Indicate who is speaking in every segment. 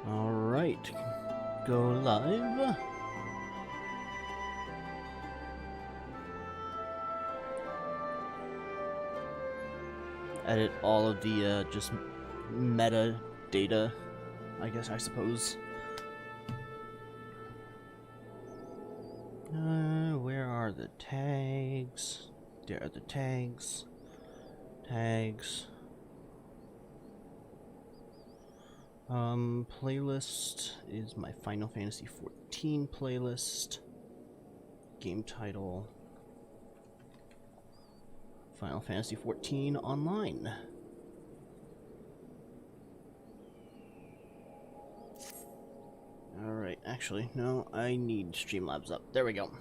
Speaker 1: Alright, go live. Edit all of the just metadata, I suppose. Where are the tags? There are the tags. Tags. Playlist is my Final Fantasy XIV playlist. Game title: Final Fantasy XIV Online. Alright, actually, no, I need Streamlabs up. There we go.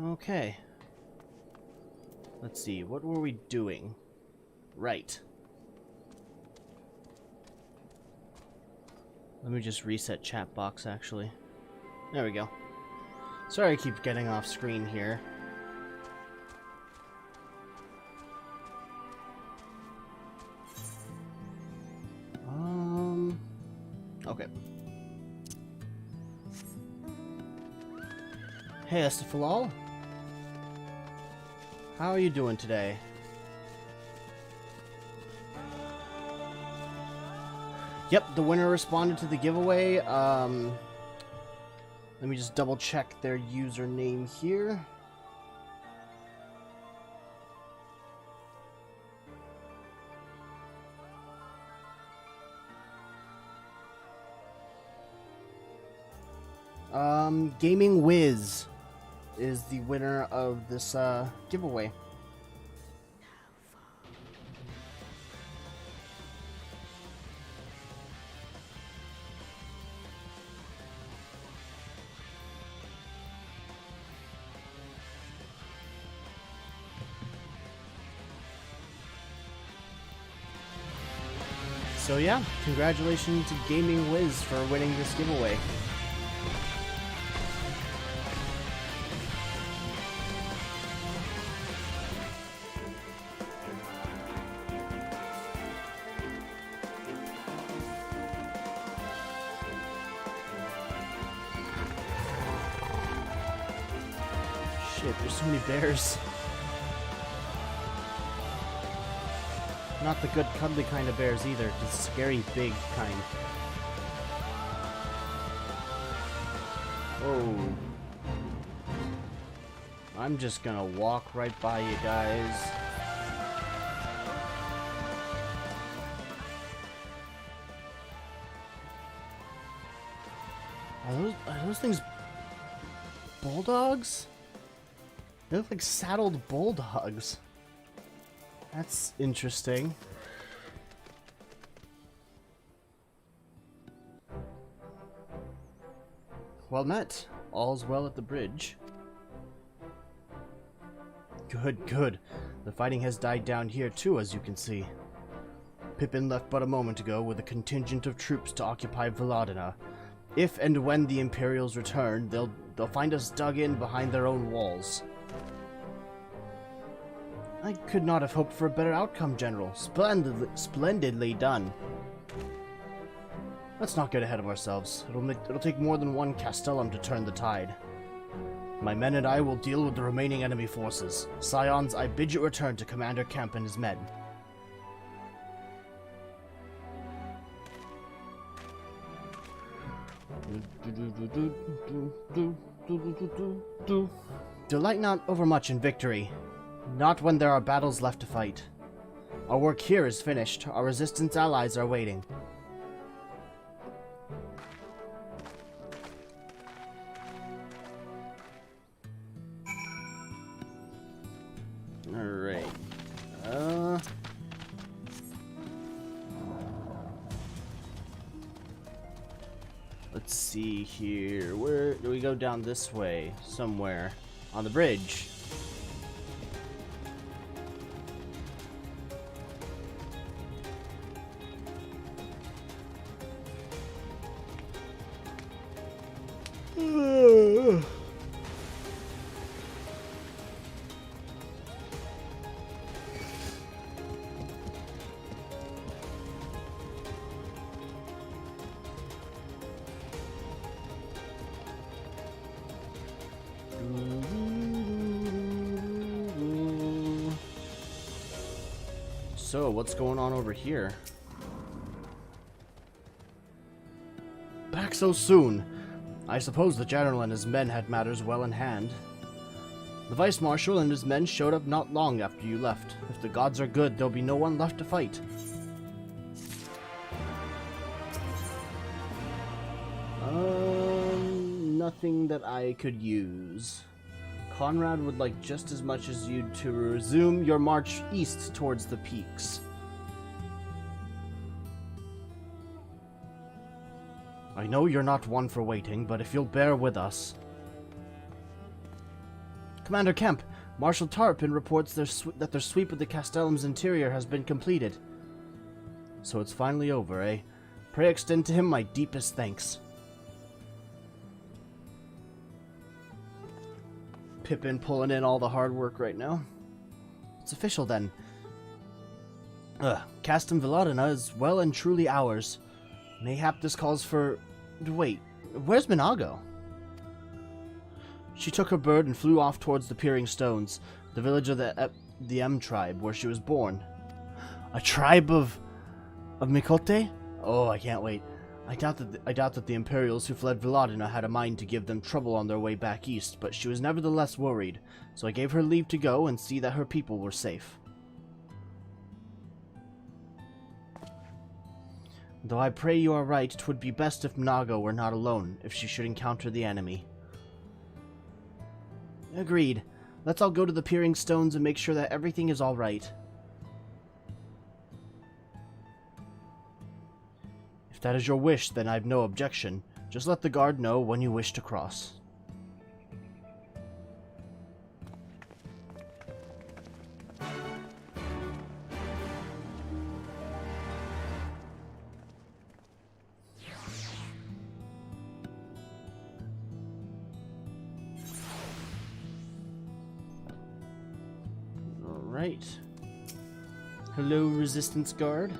Speaker 1: Okay. Let's see, what were we doing? Right. Let me just reset chat box, actually. There we go. Sorry I keep getting off screen here. Okay. Hey, Estefalal. How are you doing today? Yep, the winner responded to the giveaway. Let me just double check their username here. Gaming Wiz is the winner of this giveaway. So yeah, congratulations to Gaming Wiz for winning this giveaway. Shit, there's so many bears. Not the good cuddly kind of bears either, the scary big kind. Oh. I'm just gonna walk right by you guys. Are those things bulldogs? They look like saddled bulldogs. That's interesting. Well met. All's well at the bridge. Good, good. The fighting has died down here too, as you can see. Pippin left but a moment ago with a contingent of troops to occupy Veladina. If and when the Imperials return, they'll find us dug in behind their own walls. I could not have hoped for a better outcome, General. Splendidly done. Let's not get ahead of ourselves. It'll take more than one Castellum to turn the tide. My men and I will deal with the remaining enemy forces. Scions, I bid you return to Commander Kemp and his men. Delight not overmuch in victory. Not when there are battles left to fight. Our work here is finished. Our resistance allies are waiting. Alright. Let's see here. Where do we go? Down this way? Somewhere. On the bridge. So, what's going on over here? Back so soon! I suppose the General and his men had matters well in hand. The Vice Marshal and his men showed up not long after you left. If the gods are good, there'll be no one left to fight. Nothing that I could use. Conrad would like just as much as you to resume your march east towards the peaks. I know you're not one for waiting, but if you'll bear with us... Commander Kemp, Marshal Tarpin reports that their sweep of the Castellum's interior has been completed. So it's finally over, eh? Pray extend to him my deepest thanks. Pippin pulling in all the hard work right now. It's official then. Castum Villadena is well and truly ours. Mayhap this calls for... Wait, where's Minago? She took her bird and flew off towards the Peering Stones, the village of the M tribe, where she was born. A tribe of Mikote? Oh, I can't wait. I doubt that the Imperials who fled Villadena had a mind to give them trouble on their way back east, but she was nevertheless worried, so I gave her leave to go and see that her people were safe. Though I pray you are right, 'twould be best if Minago were not alone, if she should encounter the enemy. Agreed. Let's all go to the Peering Stones and make sure that everything is all right. If that is your wish, then I've no objection. Just let the guard know when you wish to cross. Alright. Hello, Resistance Guard.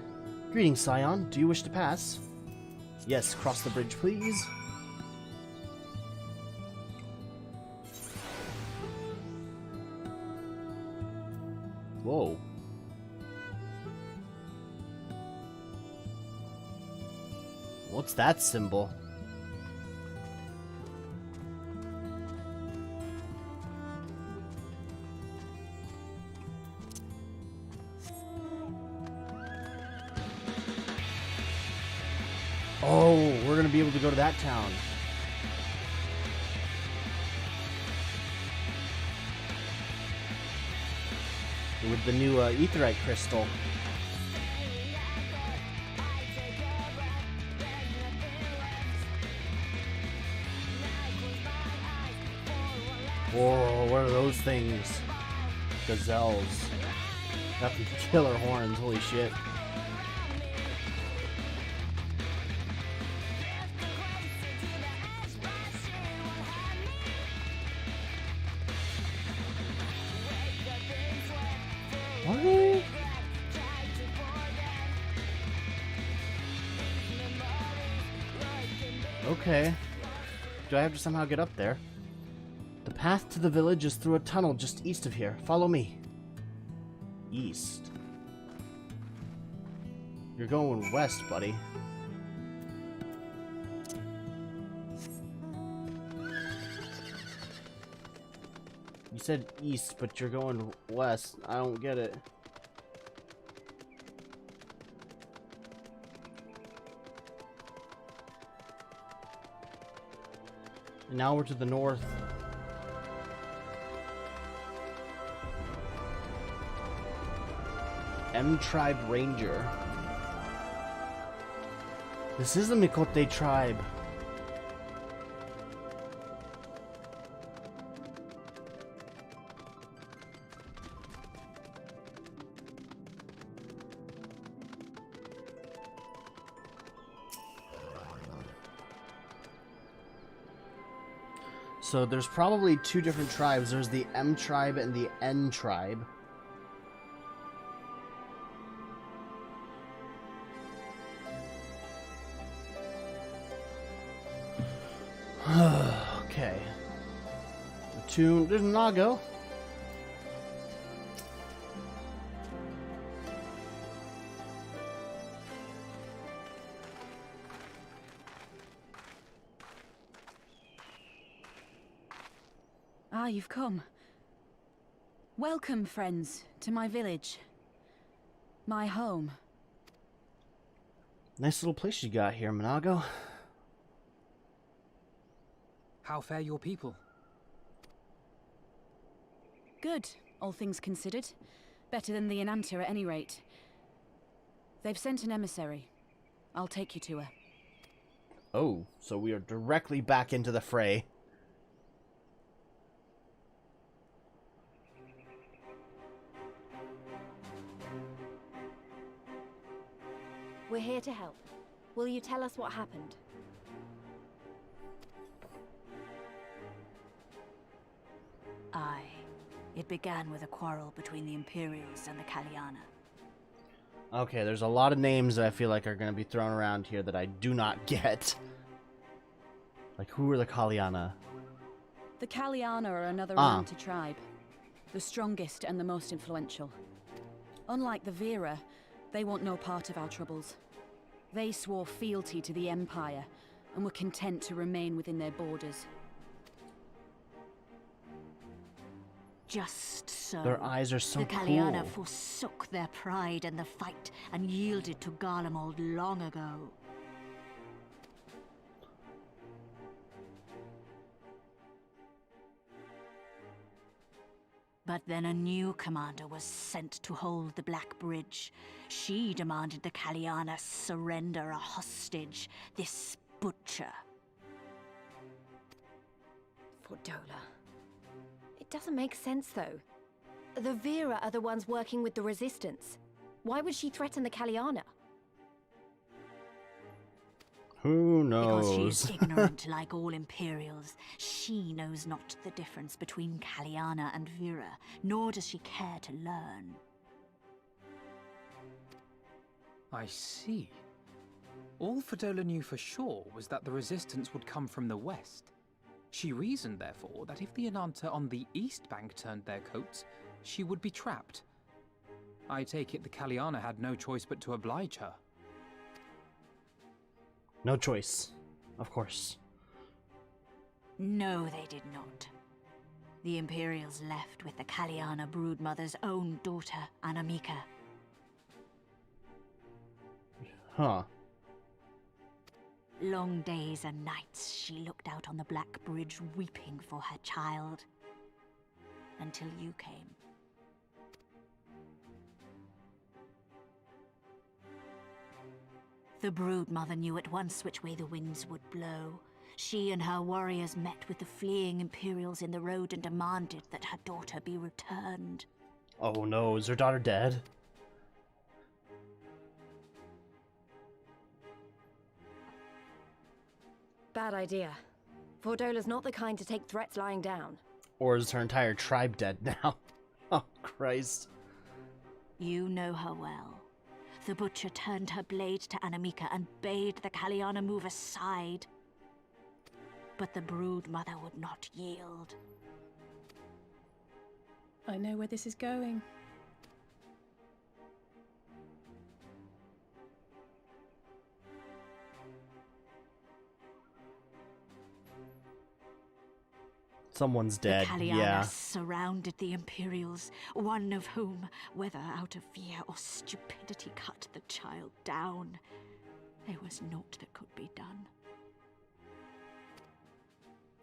Speaker 1: Greetings, Scion. Do you wish to pass? Yes, cross the bridge, please. Whoa. What's that symbol? Oh, we're gonna be able to go to that town. With the new Aetherite crystal. Whoa, what are those things? Gazelles. Got these killer horns, holy shit. What? Okay. Do I have to somehow get up there? The path to the village is through a tunnel just east of here. Follow me. East. You're going west, buddy. You said east, but you're going west. I don't get it. And now we're to the north. M Tribe Ranger. This is the Mikote tribe. So there's probably two different tribes. There's the M tribe and the N tribe. Okay. There's Nago.
Speaker 2: Ah, you've come. Welcome, friends, to my village. My home.
Speaker 1: Nice little place you got here, Monago.
Speaker 3: How fare your people?
Speaker 2: Good, all things considered. Better than the Enanta at any rate. They've sent an emissary. I'll take you to her.
Speaker 1: Oh, so we are directly back into the fray.
Speaker 4: We're here to help. Will you tell us what happened?
Speaker 5: Aye. It began with a quarrel between the Imperials and the Kaliana.
Speaker 1: Okay, there's a lot of names that I feel like are going to be thrown around here that I do not get. Like, who are the Kaliana?
Speaker 2: The Kaliana are another Enanta tribe. The strongest and the most influential. Unlike the Vera, they want no part of our troubles. They swore fealty to the Empire, and were content to remain within their borders.
Speaker 5: Just so.
Speaker 1: Their eyes are so
Speaker 5: the Kaliana
Speaker 1: cool.
Speaker 5: forsook their pride in the fight and yielded to Garlemald long ago. But then a new commander was sent to hold the Black Bridge. She demanded the Kaliana surrender a hostage, this butcher.
Speaker 4: Fordola. It doesn't make sense, though. The Vera are the ones working with the Resistance. Why would she threaten the Kaliana?
Speaker 1: Who knows?
Speaker 5: Because she is ignorant like all Imperials. She knows not the difference between Kaliana and Vera, nor does she care to learn.
Speaker 3: I see. All Fordola knew for sure was that the resistance would come from the west. She reasoned, therefore, that if the Enanta on the east bank turned their coats, she would be trapped. I take it the Kaliana had no choice but to oblige her.
Speaker 1: No choice, of course.
Speaker 5: No, they did not. The Imperials left with the Kaliana broodmother's own daughter, Anamika.
Speaker 1: Huh.
Speaker 5: Long days and nights she looked out on the Black Bridge weeping for her child. Until you came. The broodmother knew at once which way the winds would blow. She and her warriors met with the fleeing Imperials in the road and demanded that her daughter be returned.
Speaker 1: Oh no, is her daughter dead?
Speaker 4: Bad idea. Fordola's not the kind to take threats lying down.
Speaker 1: Or is her entire tribe dead now? Oh, Christ.
Speaker 5: You know her well. The butcher turned her blade to Anamika and bade the Kaliana move aside. But the broodmother would not yield.
Speaker 2: I know where this is going.
Speaker 1: Someone's dead,
Speaker 5: The Kaliana
Speaker 1: yeah.
Speaker 5: surrounded the Imperials, one of whom, whether out of fear or stupidity, cut the child down. There was naught that could be done.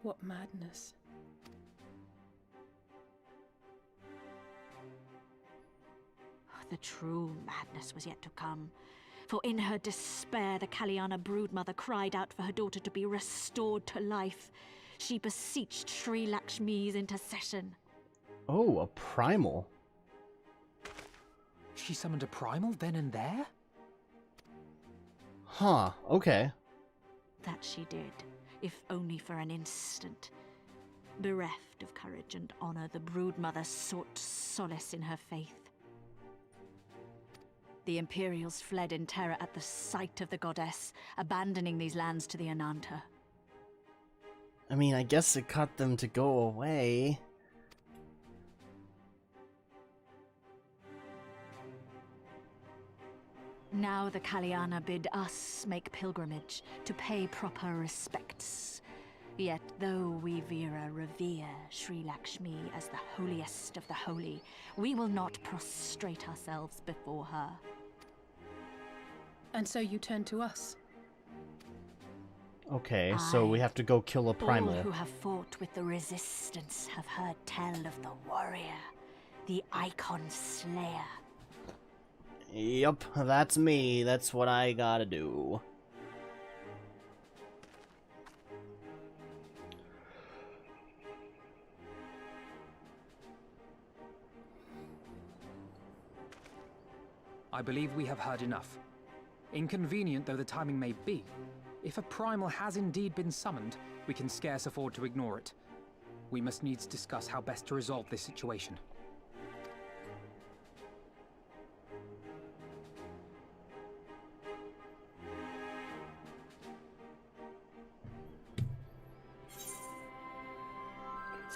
Speaker 2: What madness.
Speaker 5: The true madness was yet to come. For in her despair, the Kaliana broodmother cried out for her daughter to be restored to life. She beseeched Sri Lakshmi's intercession.
Speaker 1: Oh, a primal.
Speaker 3: She summoned a primal then and there?
Speaker 1: Huh, okay.
Speaker 5: That she did, if only for an instant. Bereft of courage and honor, the broodmother sought solace in her faith. The Imperials fled in terror at the sight of the goddess, abandoning these lands to the Enanta.
Speaker 1: I mean, I guess it got them to go away.
Speaker 5: Now the Kaliana bid us make pilgrimage to pay proper respects. Yet though we Vera revere revere Sri Lakshmi as the holiest of the holy. We will not prostrate ourselves before her.
Speaker 2: And so you turn to us.
Speaker 1: Okay, so we have to go kill a primal.
Speaker 5: All who have fought with the resistance have heard tell of the warrior, the Icon Slayer.
Speaker 1: Yup, that's me. That's what I gotta do.
Speaker 3: I believe we have heard enough. Inconvenient though the timing may be, if a primal has indeed been summoned, we can scarce afford to ignore it. We must needs discuss how best to resolve this situation.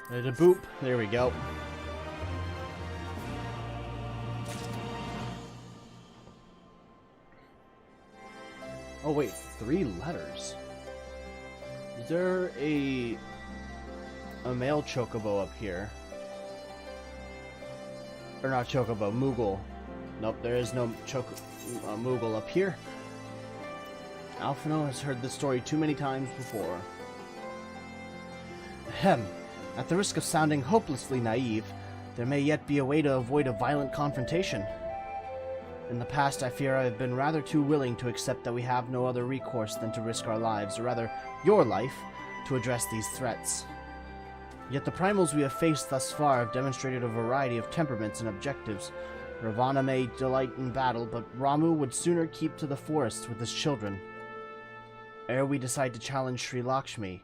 Speaker 1: There's a boop. There we go. Oh wait, 3 letters. Is there a male chocobo up here? Or not chocobo, Moogle. Nope, there is no Moogle up here. Alphino has heard this story too many times before. Ahem. At the risk of sounding hopelessly naive, there may yet be a way to avoid a violent confrontation. In the past, I fear I have been rather too willing to accept that we have no other recourse than to risk our lives, or rather, your life, to address these threats. Yet the primals we have faced thus far have demonstrated a variety of temperaments and objectives. Ravana may delight in battle, but Ramu would sooner keep to the forests with his children. Ere we decide to challenge Sri Lakshmi,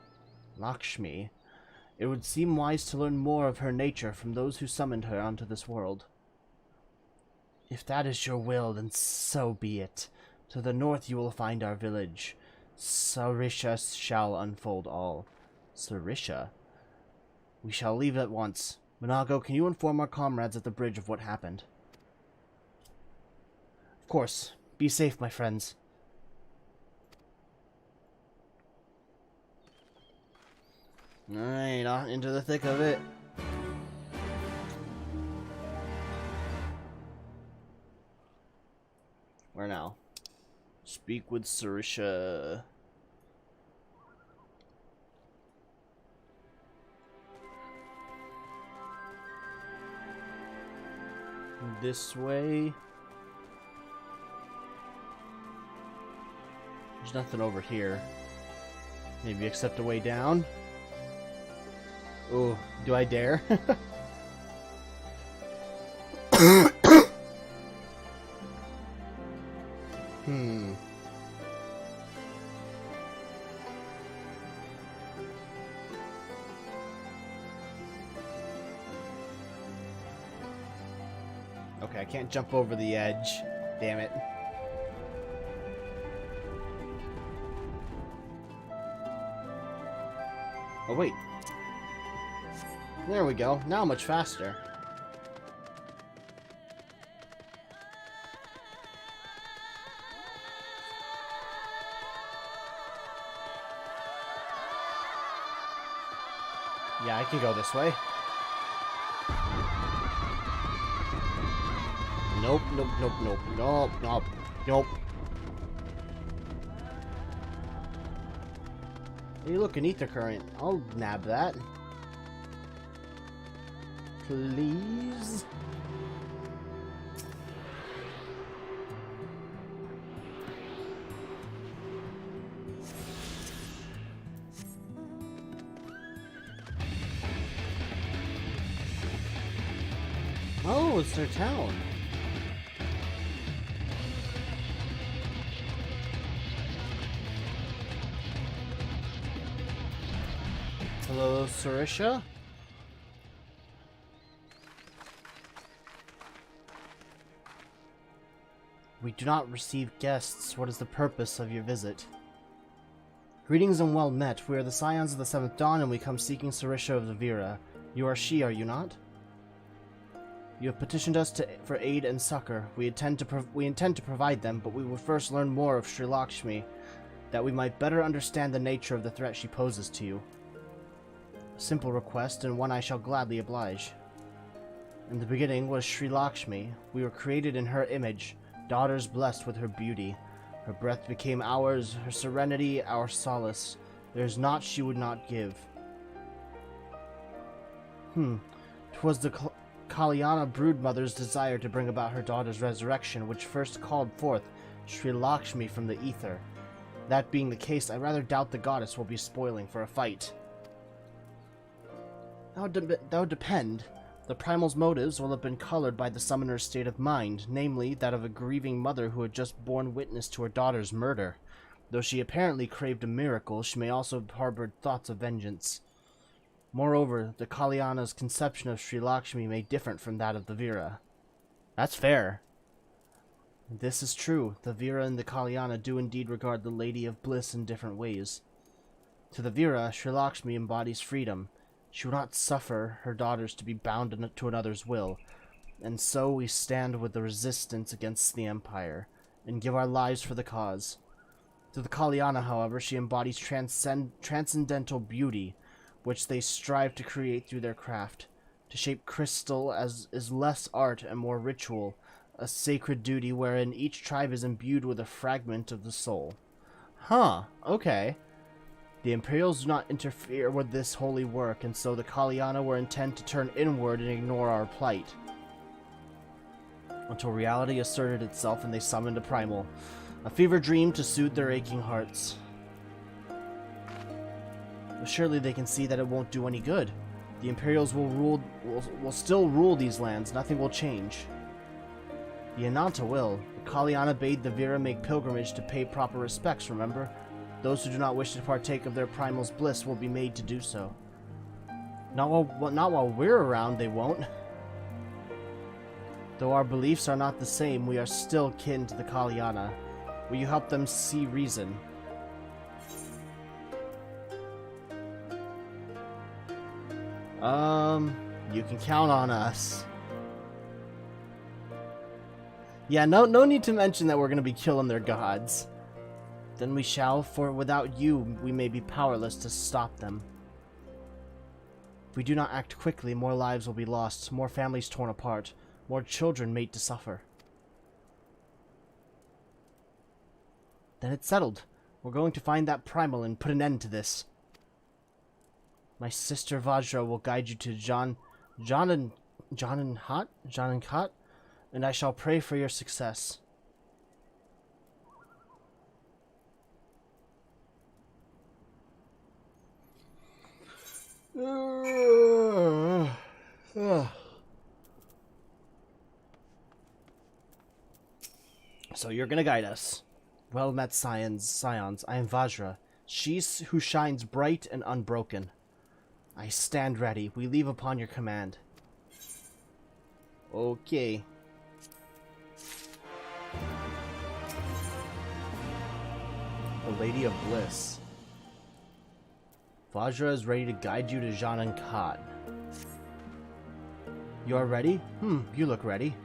Speaker 1: it would seem wise to learn more of her nature from those who summoned her onto this world. If that is your will, then so be it. To the north you will find our village. Sarisha shall unfold all. Sarisha? We shall leave at once. Monago, can you inform our comrades at the bridge of what happened? Of course. Be safe, my friends. Alright, on into the thick of it. Where now? Speak with Sarisha. This way. There's nothing over here. Maybe except a way down. Ooh, do I dare? Okay, I can't jump over the edge. Damn it. Oh, wait. There we go. Now much faster. Yeah, I can go this way. Nope, nope, nope, nope, nope, nope, nope. Hey, look, an ether current. I'll nab that. Please? Oh, it's their town. Hello, Sarisha? We do not receive guests. What is the purpose of your visit? Greetings and well met. We are the Scions of the Seventh Dawn, and we come seeking Sarisha of the Vira. You are she, are you not? You have petitioned us for aid and succor. We intend to provide them, but we will first learn more of Sri Lakshmi, that we might better understand the nature of the threat she poses to you. simple request, and one I shall gladly oblige. In the beginning was Sri Lakshmi. We were created in her image, daughters blessed with her beauty. Her breath became ours, her serenity our solace. There is naught she would not give. 'Twas the Kalyana broodmother's desire to bring about her daughter's resurrection which first called forth Sri Lakshmi from the ether. That being the case, I rather doubt the goddess will be spoiling for a fight. That would depend. The primal's motives will have been colored by the summoner's state of mind, namely that of a grieving mother who had just borne witness to her daughter's murder. Though she apparently craved a miracle, she may also have harbored thoughts of vengeance. Moreover, the Kalyana's conception of Sri Lakshmi may differ from that of the Veera. That's fair. This is true. The Veera and the Kalyana do indeed regard the Lady of Bliss in different ways. To the Veera, Sri Lakshmi embodies freedom. She will not suffer her daughters to be bound to another's will, and so we stand with the resistance against the Empire, and give our lives for the cause. To the Kalyana, however, she embodies transcendental beauty, which they strive to create through their craft. To shape crystal as is less art and more ritual, a sacred duty wherein each tribe is imbued with a fragment of the soul. Huh, okay. The Imperials do not interfere with this holy work, and so the Kalyana were intent to turn inward and ignore our plight. Until reality asserted itself and they summoned a primal. A fever dream to soothe their aching hearts. But surely they can see that it won't do any good. The Imperials will still rule these lands. Nothing will change. The Ananta will. The Kalyana bade the Veera make pilgrimage to pay proper respects, remember? Those who do not wish to partake of their primal's bliss will be made to do so. Not while we're around, they won't. Though our beliefs are not the same, we are still kin to the Kalyana. Will you help them see reason? You can count on us. Yeah, no need to mention that we're gonna be killing their gods. Then we shall, for without you, we may be powerless to stop them. If we do not act quickly, more lives will be lost, more families torn apart, more children made to suffer. Then it's settled. We're going to find that primal and put an end to this. My sister Vajra will guide you to Janan Khat, and I shall pray for your success. So you're gonna guide us. Well met, Scions. I am Vajra, she who shines bright and unbroken. I stand ready. We leave upon your command. Okay. The Lady of Bliss. Vajra is ready to guide you to Janan Khat. You are ready? You look ready.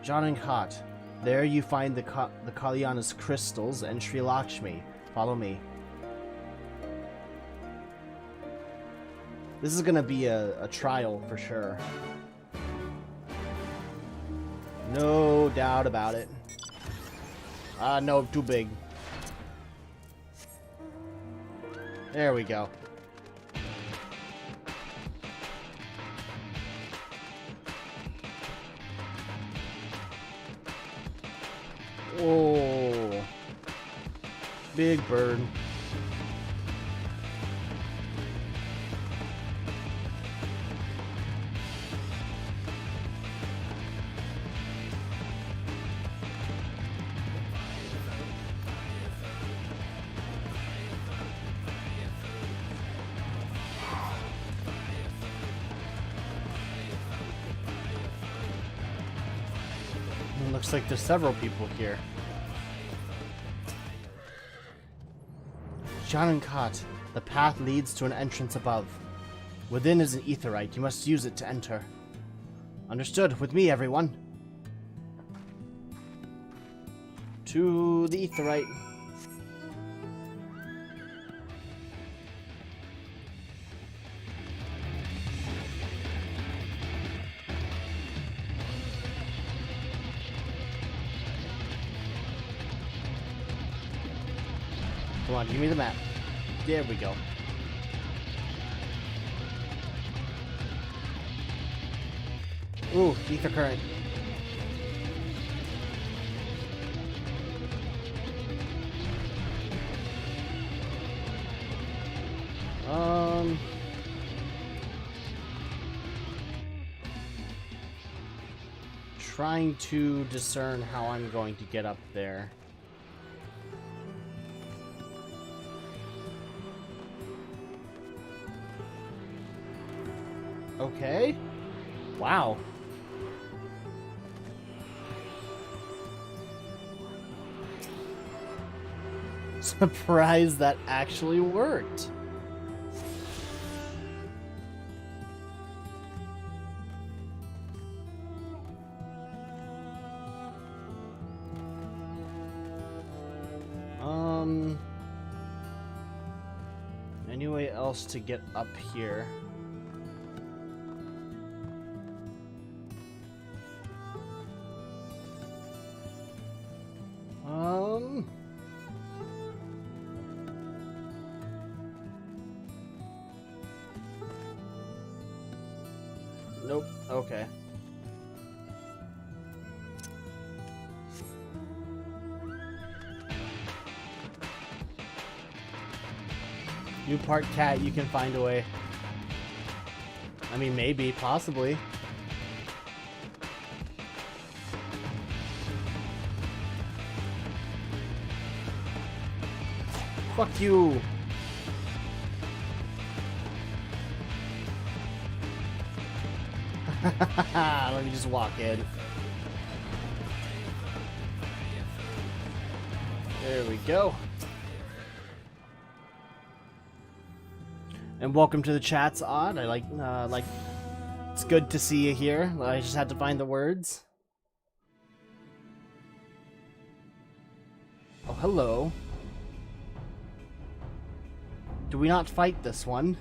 Speaker 1: Janan Khat. There you find the Kalyana's crystals and Sri Lakshmi. Follow me. This is gonna be a trial for sure. No doubt about it. No, too big. There we go. Oh, big bird. Looks like there's several people here. Janan Khat. The path leads to an entrance above. Within is an aetherite. You must use it to enter. Understood. With me, everyone. To the aetherite. Come on, give me the map. There we go. Ooh, ether current. Trying to discern how I'm going to get up there. Okay. Wow. Surprised that actually worked. Any way else to get up here? Nope. Okay. You part cat, you can find a way. I mean, maybe, possibly. Fuck you. Let me just walk in. There we go. And welcome to the chat's Odd. I like, it's good to see you here. I just had to find the words. Oh, hello. Do we not fight this one?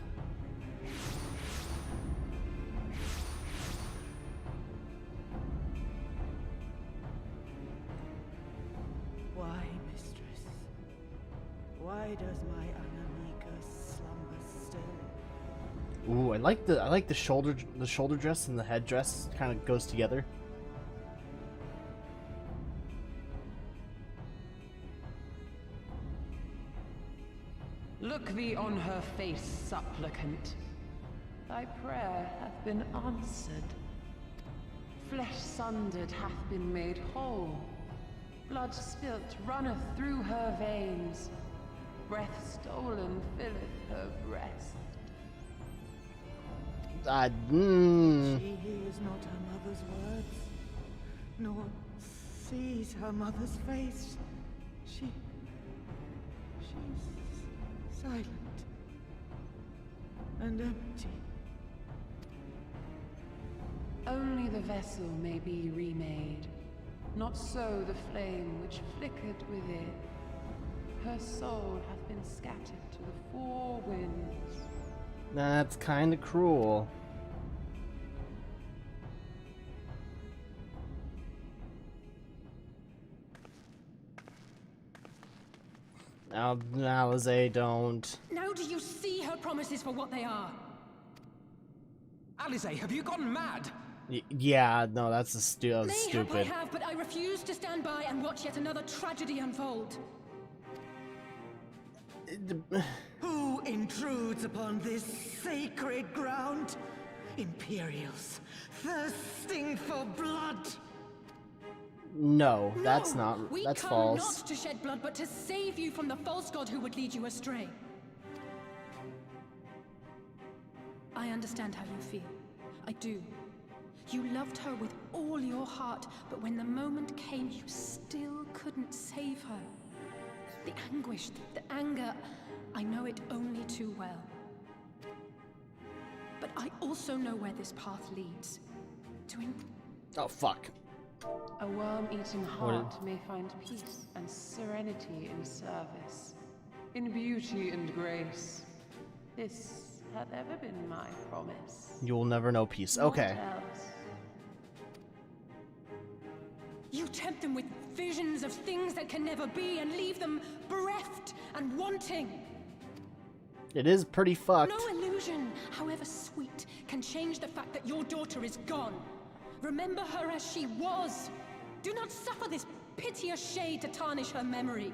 Speaker 6: Why, mistress? Why does my Anamika slumber still?
Speaker 1: Ooh, I like the shoulder dress and the headdress kind of goes together.
Speaker 7: Look thee on her face, supplicant. Thy prayer hath been answered. Flesh sundered hath been made whole. Blood spilt runneth through her veins. Breath stolen filleth her breast.
Speaker 6: She hears not her mother's words, nor sees her mother's face. She's silent and empty.
Speaker 7: Only the vessel may be remade, not so the flame which flickered within. Her soul hath been scattered to the four winds.
Speaker 1: That's kind of cruel. Now, Alize, don't.
Speaker 8: Now do you see her promises for what they are?
Speaker 3: Alize, have you gone mad?
Speaker 1: Yeah, no, that's stupid.
Speaker 8: Mayhap I have, but I refuse to stand by and watch yet another tragedy unfold.
Speaker 6: Who intrudes upon this sacred ground? Imperials, thirsting for blood.
Speaker 1: No, that's not. That's
Speaker 8: we come
Speaker 1: false.
Speaker 8: not to shed blood, but to save you from the false god who would lead you astray. I understand how you feel. I do. You loved her with all your heart, but when the moment came, you still couldn't save her. The anguish, the anger, I know it only too well. But I also know where this path leads.
Speaker 1: Oh, fuck.
Speaker 7: A worm-eaten heart may find peace and serenity in service, in beauty and grace. This hath ever been my promise.
Speaker 1: You will never know peace.
Speaker 7: Not
Speaker 1: Okay.
Speaker 7: else.
Speaker 8: You tempt them with visions of things that can never be and leave them bereft and wanting.
Speaker 1: It is pretty fucked.
Speaker 8: No illusion, however sweet, can change the fact that your daughter is gone. Remember her as she was. Do not suffer this piteous shade to tarnish her memory.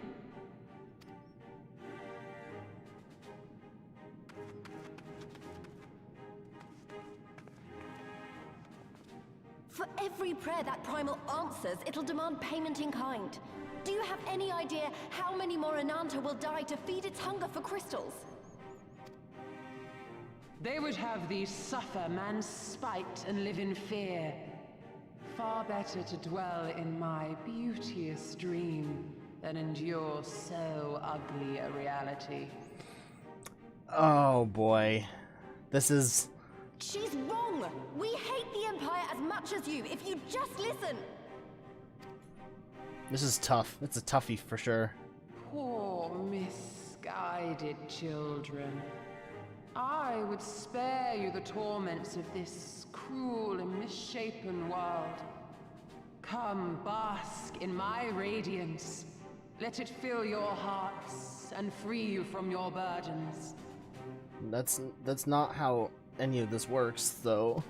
Speaker 4: For every prayer that primal answers, it'll demand payment in kind. Do you have any idea how many more Ananta will die to feed its hunger for crystals?
Speaker 7: They would have thee suffer man's spite and live in fear. Far better to dwell in my beauteous dream than endure so ugly a reality.
Speaker 1: Oh boy. This is...
Speaker 4: She's wrong! We hate the Empire as much as you, if you just listen!
Speaker 1: This is tough. It's a toughie for sure.
Speaker 7: Poor misguided children. I would spare you the torments of this cruel and misshapen world. Come, bask in my radiance. Let it fill your hearts and free you from your burdens.
Speaker 1: That's not how any of this works, though.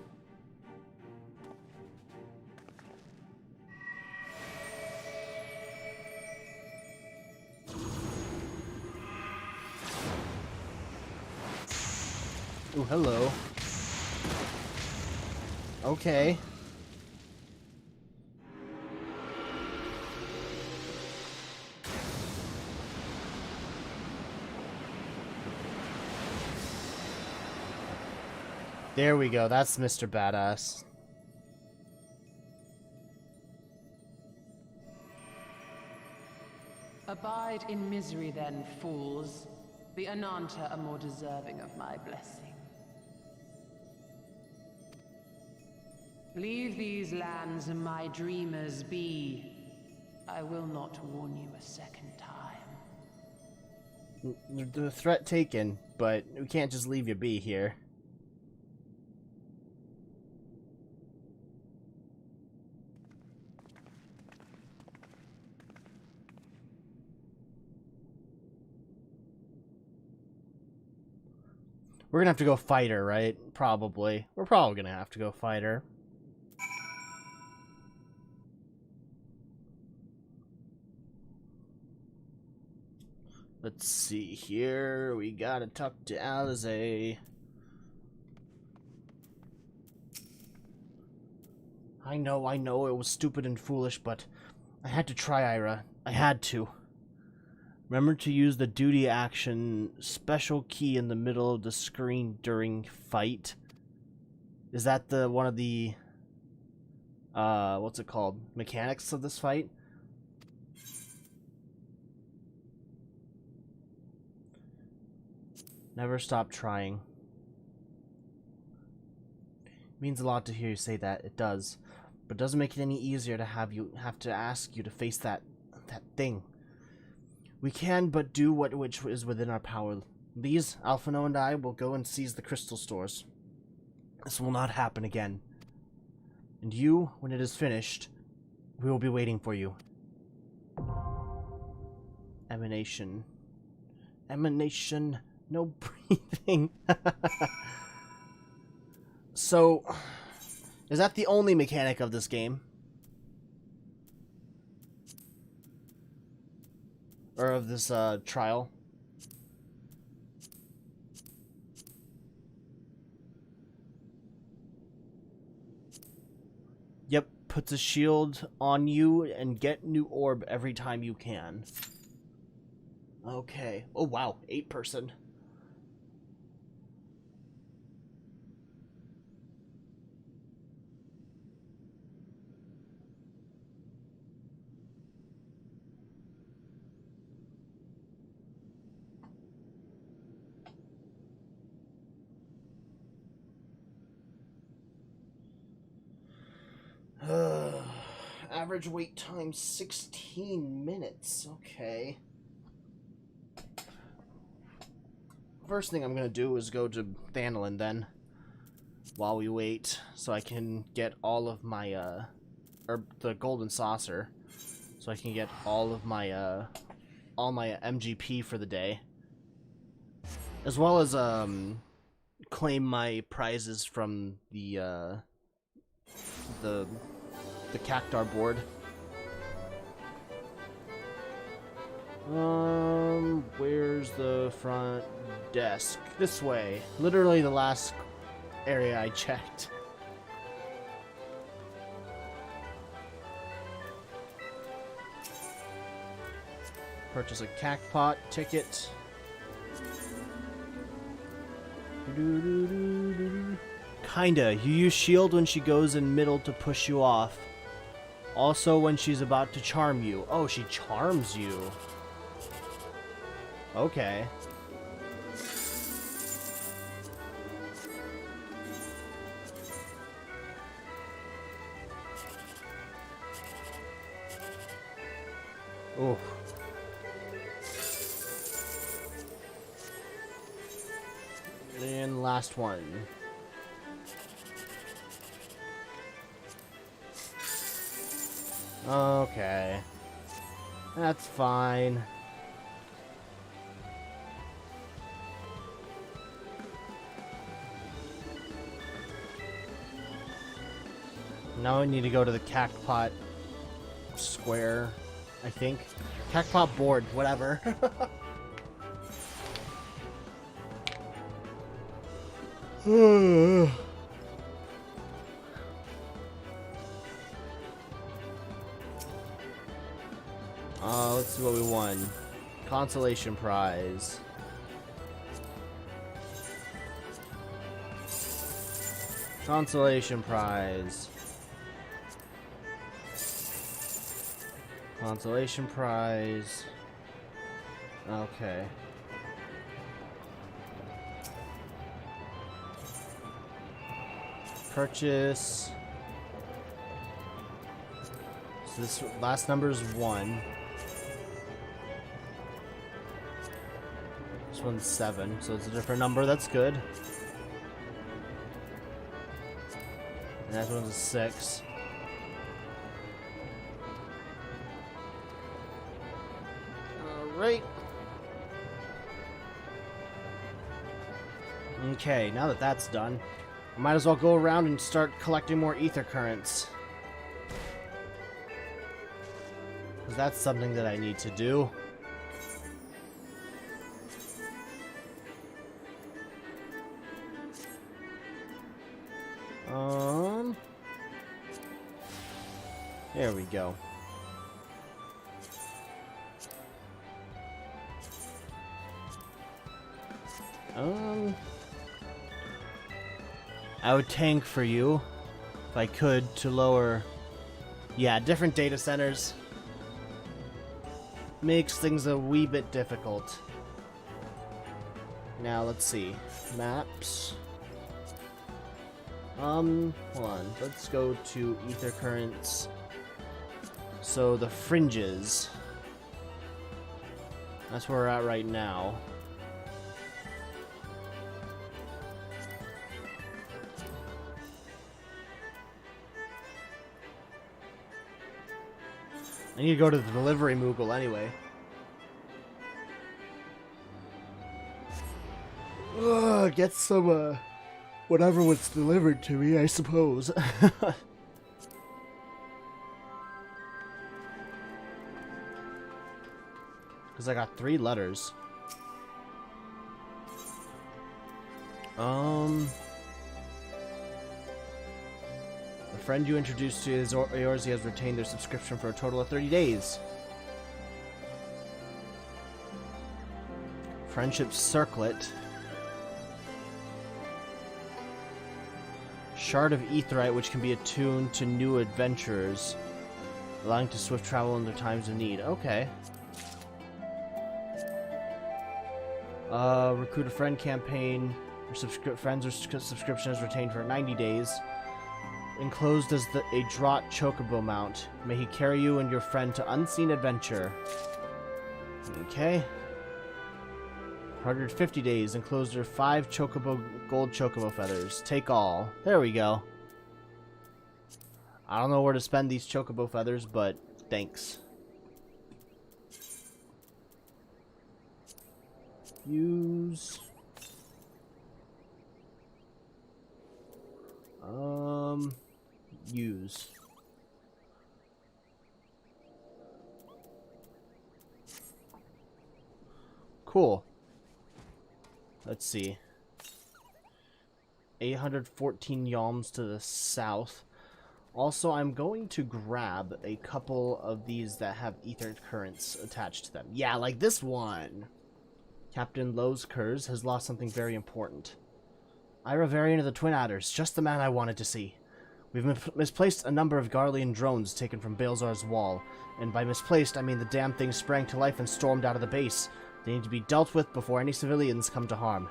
Speaker 1: Oh, hello. Okay. There we go. That's Mr. Badass.
Speaker 7: Abide in misery then, fools. The Ananta are more deserving of my blessing. Leave these lands and my dreamers be. I will not warn you a second time.
Speaker 1: The threat taken, but we can't just leave you be here. We're gonna have to go fight her, right? Probably. We're probably gonna have to go fight her. Let's see here. We gotta talk to Alize. I know, it was stupid and foolish, but I had to try, Ira. I had to. Remember to use the duty action special key in the middle of the screen during fight. Is that the one of the what's it called? Mechanics of this fight? Never stop trying. It means a lot to hear you say that. It does. But it doesn't make it any easier to have to ask you to face that thing. We can but do which is within our power. Lise, Alphino, and I will go and seize the crystal stores. This will not happen again. And you, when it is finished, we will be waiting for you. Emanation. Emanation. No breathing. So, is that the only mechanic of this game? Or of this trial? Yep, puts a shield on you and get new orb every time you can. Okay. Oh wow, 8-person. Average wait time 16 minutes. Okay. First thing I'm gonna do is go to Thanalin then, while we wait, so I can get all of my or the golden saucer, so I can get all my MGP for the day, as well as claim my prizes from the Cactar board. Where's the front desk? This way. Literally the last area I checked. Purchase a cacpot ticket. Kinda. You use shield when she goes in middle to push you off. Also when she's about to charm you. Oh, she charms you. Okay. Oh. And last one. Okay. That's fine. Now I need to go to the Cacpot square, I think. Cacpot board, whatever. Let's see what we won. Consolation prize. Consolation prize. Consolation prize. Okay. Purchase. So this last number is 1. This one's 7, so it's a different number. That's good. And that one's a 6. Alright. Okay, now that that's done, I might as well go around and start collecting more ether currents. Because that's something that I need to do. There we go. I would tank for you if I could to lower. Yeah, different data centers makes things a wee bit difficult. Now let's see. Maps. Hold on. Let's go to ether currents. So the fringes. That's where we're at right now. I need to go to the delivery Moogle anyway. Get some, whatever was delivered to me, I suppose. Because I got 3 letters. The friend you introduced to yours, he has retained their subscription for a total of 30 days. Friendship Circlet. Shard of Aetherite, which can be attuned to new adventurers, allowing to swift travel in their times of need. Okay. Recruit a friend campaign. Your friends or subscription is retained for 90 days. Enclosed is a draught chocobo mount. May he carry you and your friend to unseen adventure. Okay. 150 days. Enclosed are 5 gold chocobo feathers. Take all. There we go. I don't know where to spend these chocobo feathers, but thanks. Use. Use. Cool. Let's see. 814 yalms to the south. Also, I'm going to grab a couple of these that have ether currents attached to them. Yeah, like this one. Captain Lowe's Curse has lost something very important. Ira variant of the Twin Adders, just the man I wanted to see. We've misplaced a number of Garlean drones taken from Balezar's wall, and by misplaced, I mean the damn thing sprang to life and stormed out of the base. They need to be dealt with before any civilians come to harm.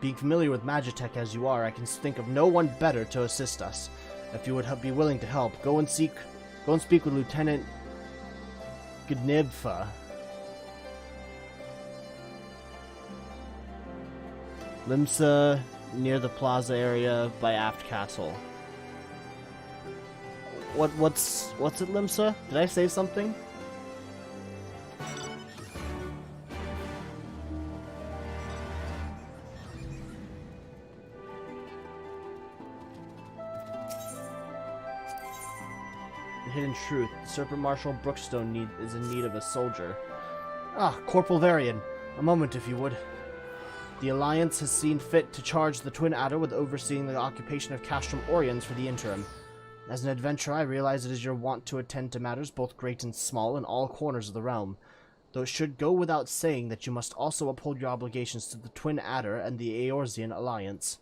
Speaker 1: Being familiar with Magitech as you are, I can think of no one better to assist us. If you would be willing to help, go and speak with Lieutenant Gnibfa. Limsa, near the plaza area by Aft Castle. What's it, Limsa? Did I say something? Hidden truth. Serpent Marshal Brookstone is in need of a soldier. Ah, Corporal Varian. A moment, if you would. The Alliance has seen fit to charge the Twin Adder with overseeing the occupation of Castrum Oriens for the interim. As an adventurer, I realize it is your wont to attend to matters both great and small in all corners of the realm, though it should go without saying that you must also uphold your obligations to the Twin Adder and the Eorzean Alliance.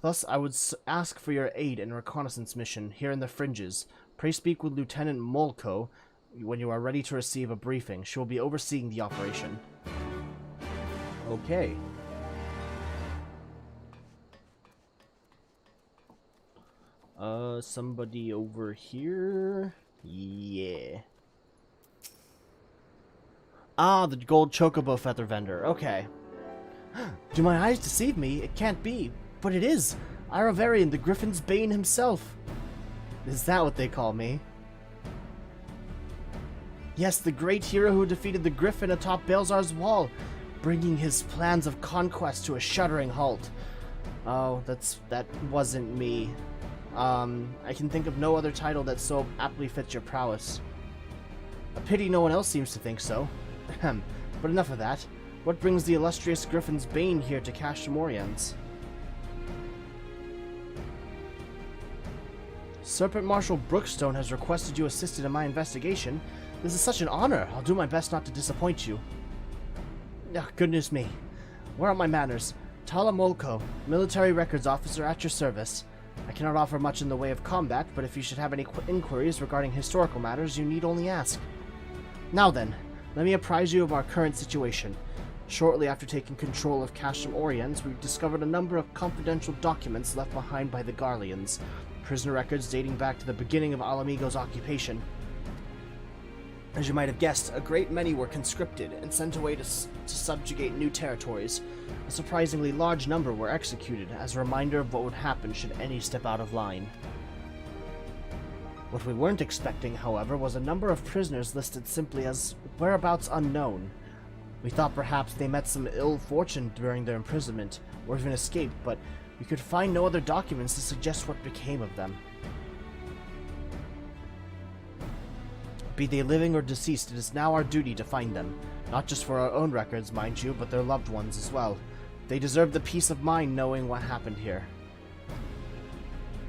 Speaker 1: Thus, I would ask for your aid in a reconnaissance mission here in the fringes. Pray speak with Lieutenant Molko when you are ready to receive a briefing. She will be overseeing the operation. Okay. Somebody over here? Yeah. Ah, the gold chocobo feather vendor. Okay. Do my eyes deceive me? It can't be. But it is. Ira Varian, the Griffin's Bane himself. Is that what they call me? Yes, the great hero who defeated the Griffin atop Balezar's wall, bringing his plans of conquest to a shuddering halt. Oh, that wasn't me. I can think of no other title that so aptly fits your prowess. A pity no one else seems to think so. But enough of that. What brings the illustrious Griffin's Bane here to Castrum Oriens? Serpent Marshal Brookstone has requested you assisted in my investigation. This is such an honor. I'll do my best not to disappoint you. Oh, goodness me. Where are my manners? Tala Molko, military records officer at your service. I cannot offer much in the way of combat, but if you should have any inquiries regarding historical matters, you need only ask. Now then, let me apprise you of our current situation. Shortly after taking control of Castrum Oriens, we discovered a number of confidential documents left behind by the Garleans, prisoner records dating back to the beginning of Alamigo's occupation. As you might have guessed, a great many were conscripted and sent away to subjugate new territories. A surprisingly large number were executed as a reminder of what would happen should any step out of line. What we weren't expecting, however, was a number of prisoners listed simply as whereabouts unknown. We thought perhaps they met some ill fortune during their imprisonment, or even escaped, but we could find no other documents to suggest what became of them. Be they living or deceased, it is now our duty to find them. Not just for our own records, mind you, but their loved ones as well. They deserve the peace of mind knowing what happened here.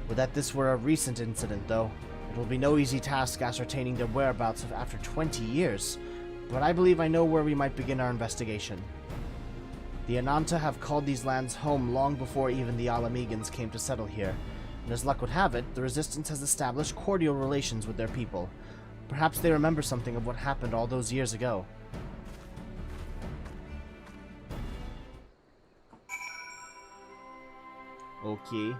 Speaker 1: Would that this were a recent incident, though. It will be no easy task ascertaining their whereabouts after 20 years, but I believe I know where we might begin our investigation. The Ananta have called these lands home long before even the Alamegans came to settle here, and as luck would have it, the Resistance has established cordial relations with their people. Perhaps they remember something of what happened all those years ago. Okay.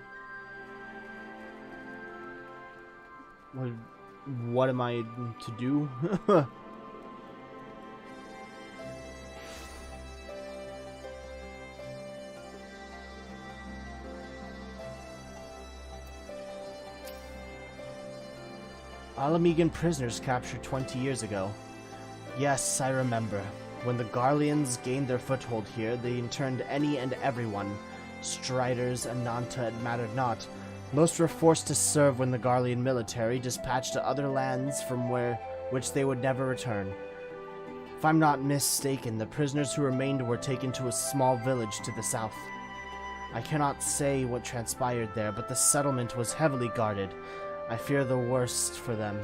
Speaker 1: What am I to do? Alamegan prisoners captured 20 years ago. Yes, I remember. When the Garleans gained their foothold here, they interned any and everyone. Striders, Ananta, it mattered not. Most were forced to serve when the Garlean military dispatched to other lands from which they would never return. If I'm not mistaken, the prisoners who remained were taken to a small village to the south. I cannot say what transpired there, but the settlement was heavily guarded. I fear the worst for them.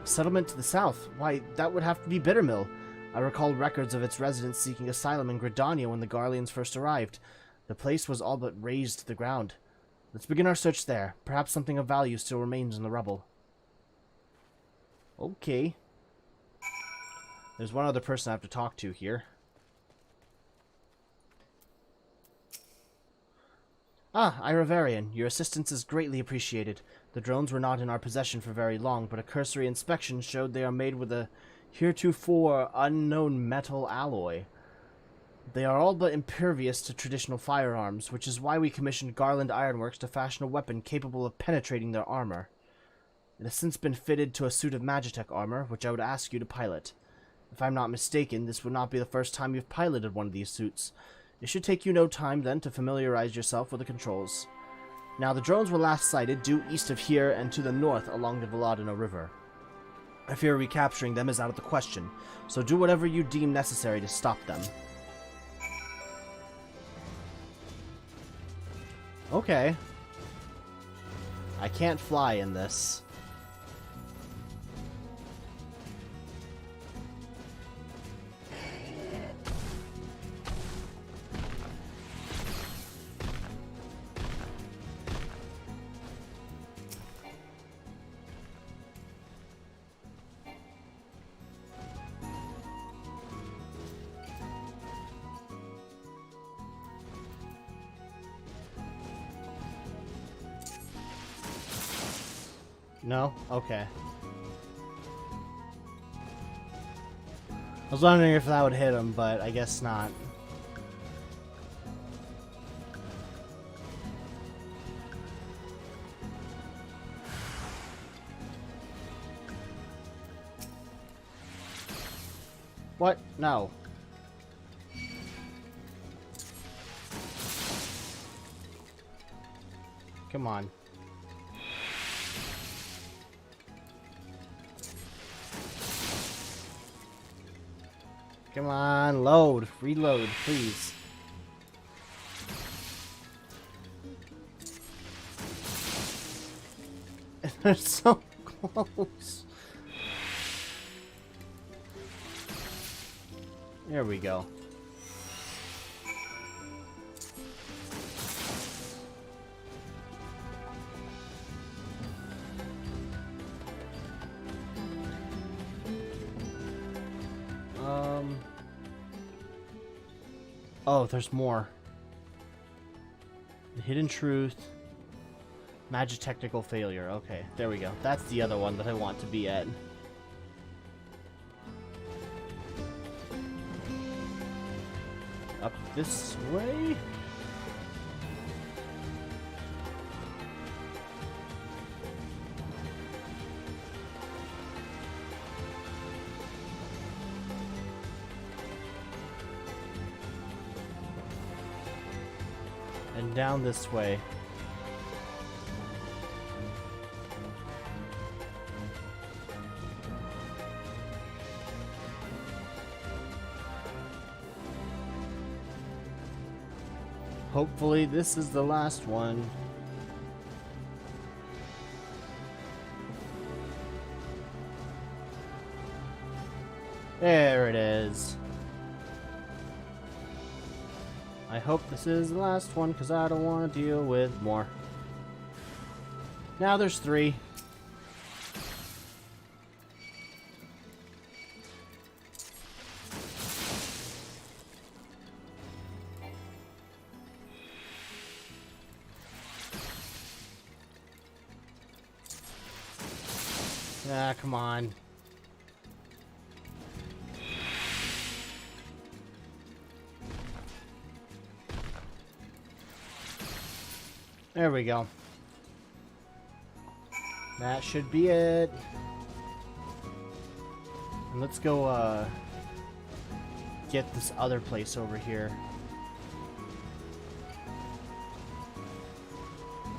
Speaker 1: Settlement to the south? Why, that would have to be Bittermill. I recall records of its residents seeking asylum in Gridania when the Garleans first arrived. The place was all but razed to the ground. Let's begin our search there. Perhaps something of value still remains in the rubble. Okay. There's one other person I have to talk to here. Ah, Iravarian, your assistance is greatly appreciated. The drones were not in our possession for very long, but a cursory inspection showed they are made with a heretofore unknown metal alloy. They are all but impervious to traditional firearms, which is why we commissioned Garland Ironworks to fashion a weapon capable of penetrating their armor. It has since been fitted to a suit of Magitech armor, which I would ask you to pilot. If I'm not mistaken, this would not be the first time you've piloted one of these suits. It should take you no time, then, to familiarize yourself with the controls. Now, the drones were last sighted due east of here and to the north along the Veladina River. I fear recapturing them is out of the question, so do whatever you deem necessary to stop them. Okay. I can't fly in this. No? Okay. I was wondering if that would hit him, but I guess not. What? No. Come on. Come on, load. Reload, please. They're so close. There we go. Oh, there's more. The Hidden Truth. Magitechnical Failure. Okay, there we go. That's the other one that I want to be at. Up this way? And down this way. Hopefully this is the last one. There it is. I hope this is the last one, because I don't want to deal with more. Now there's 3. Ah, come on. There we go. That should be it. And let's go, get this other place over here.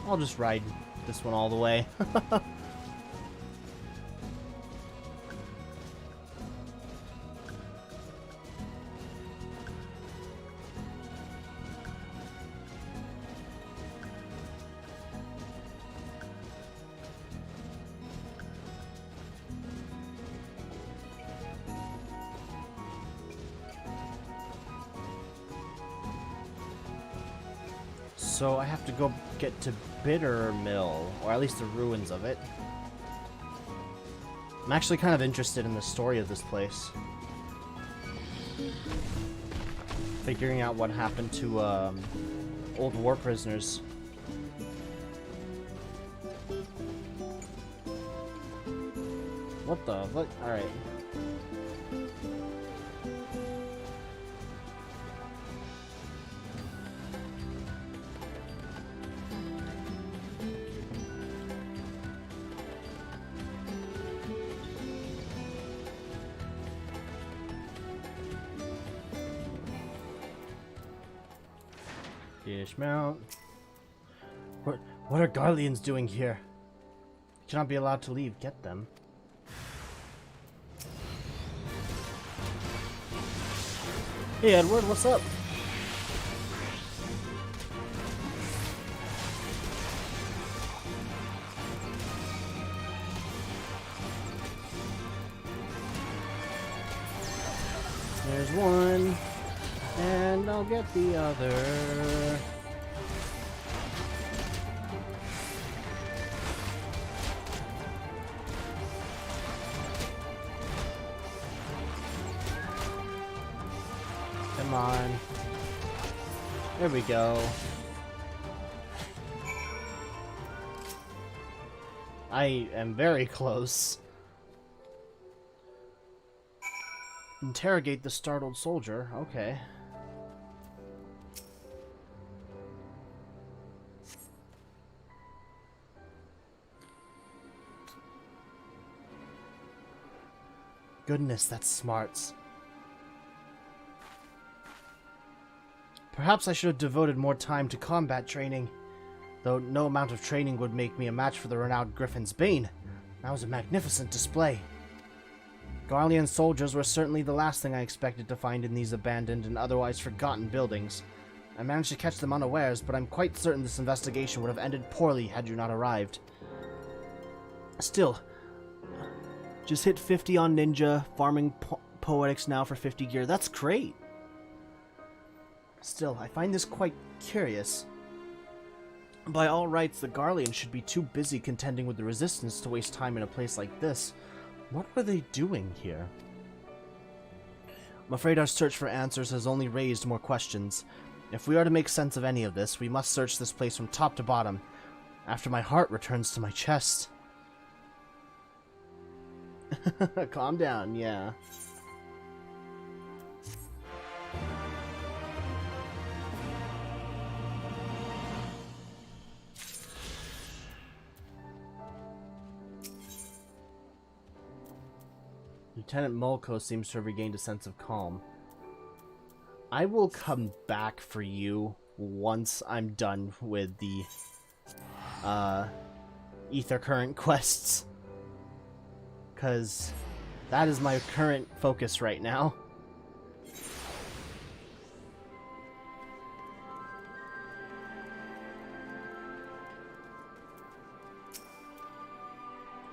Speaker 1: I'll just ride this one all the way. So I have to go get to Bitter Mill, or at least the ruins of it. I'm actually kind of interested in the story of this place. Figuring out what happened to old war prisoners. What the? What? Alright. Dismount. What are Garleans doing here? Cannot be allowed to leave. Get them. Hey Edward, what's up? There's one. And I'll get the other. Come on. There we go. I am very close. Interrogate the startled soldier. Okay. Goodness, that's smarts. Perhaps I should have devoted more time to combat training, though no amount of training would make me a match for the renowned Griffin's Bane. That was a magnificent display. Garlean soldiers were certainly the last thing I expected to find in these abandoned and otherwise forgotten buildings. I managed to catch them unawares, but I'm quite certain this investigation would have ended poorly had you not arrived. Still, just hit 50 on Ninja, farming Poetics now for 50 gear. That's great! Still, I find this quite curious. By all rights, the Garleans should be too busy contending with the Resistance to waste time in a place like this. What were they doing here? I'm afraid our search for answers has only raised more questions. If we are to make sense of any of this, we must search this place from top to bottom, after my heart returns to my chest. Calm down, yeah. Lieutenant Mulco seems to have regained a sense of calm. I will come back for you once I'm done with the Ether Current quests. Because that is my current focus right now.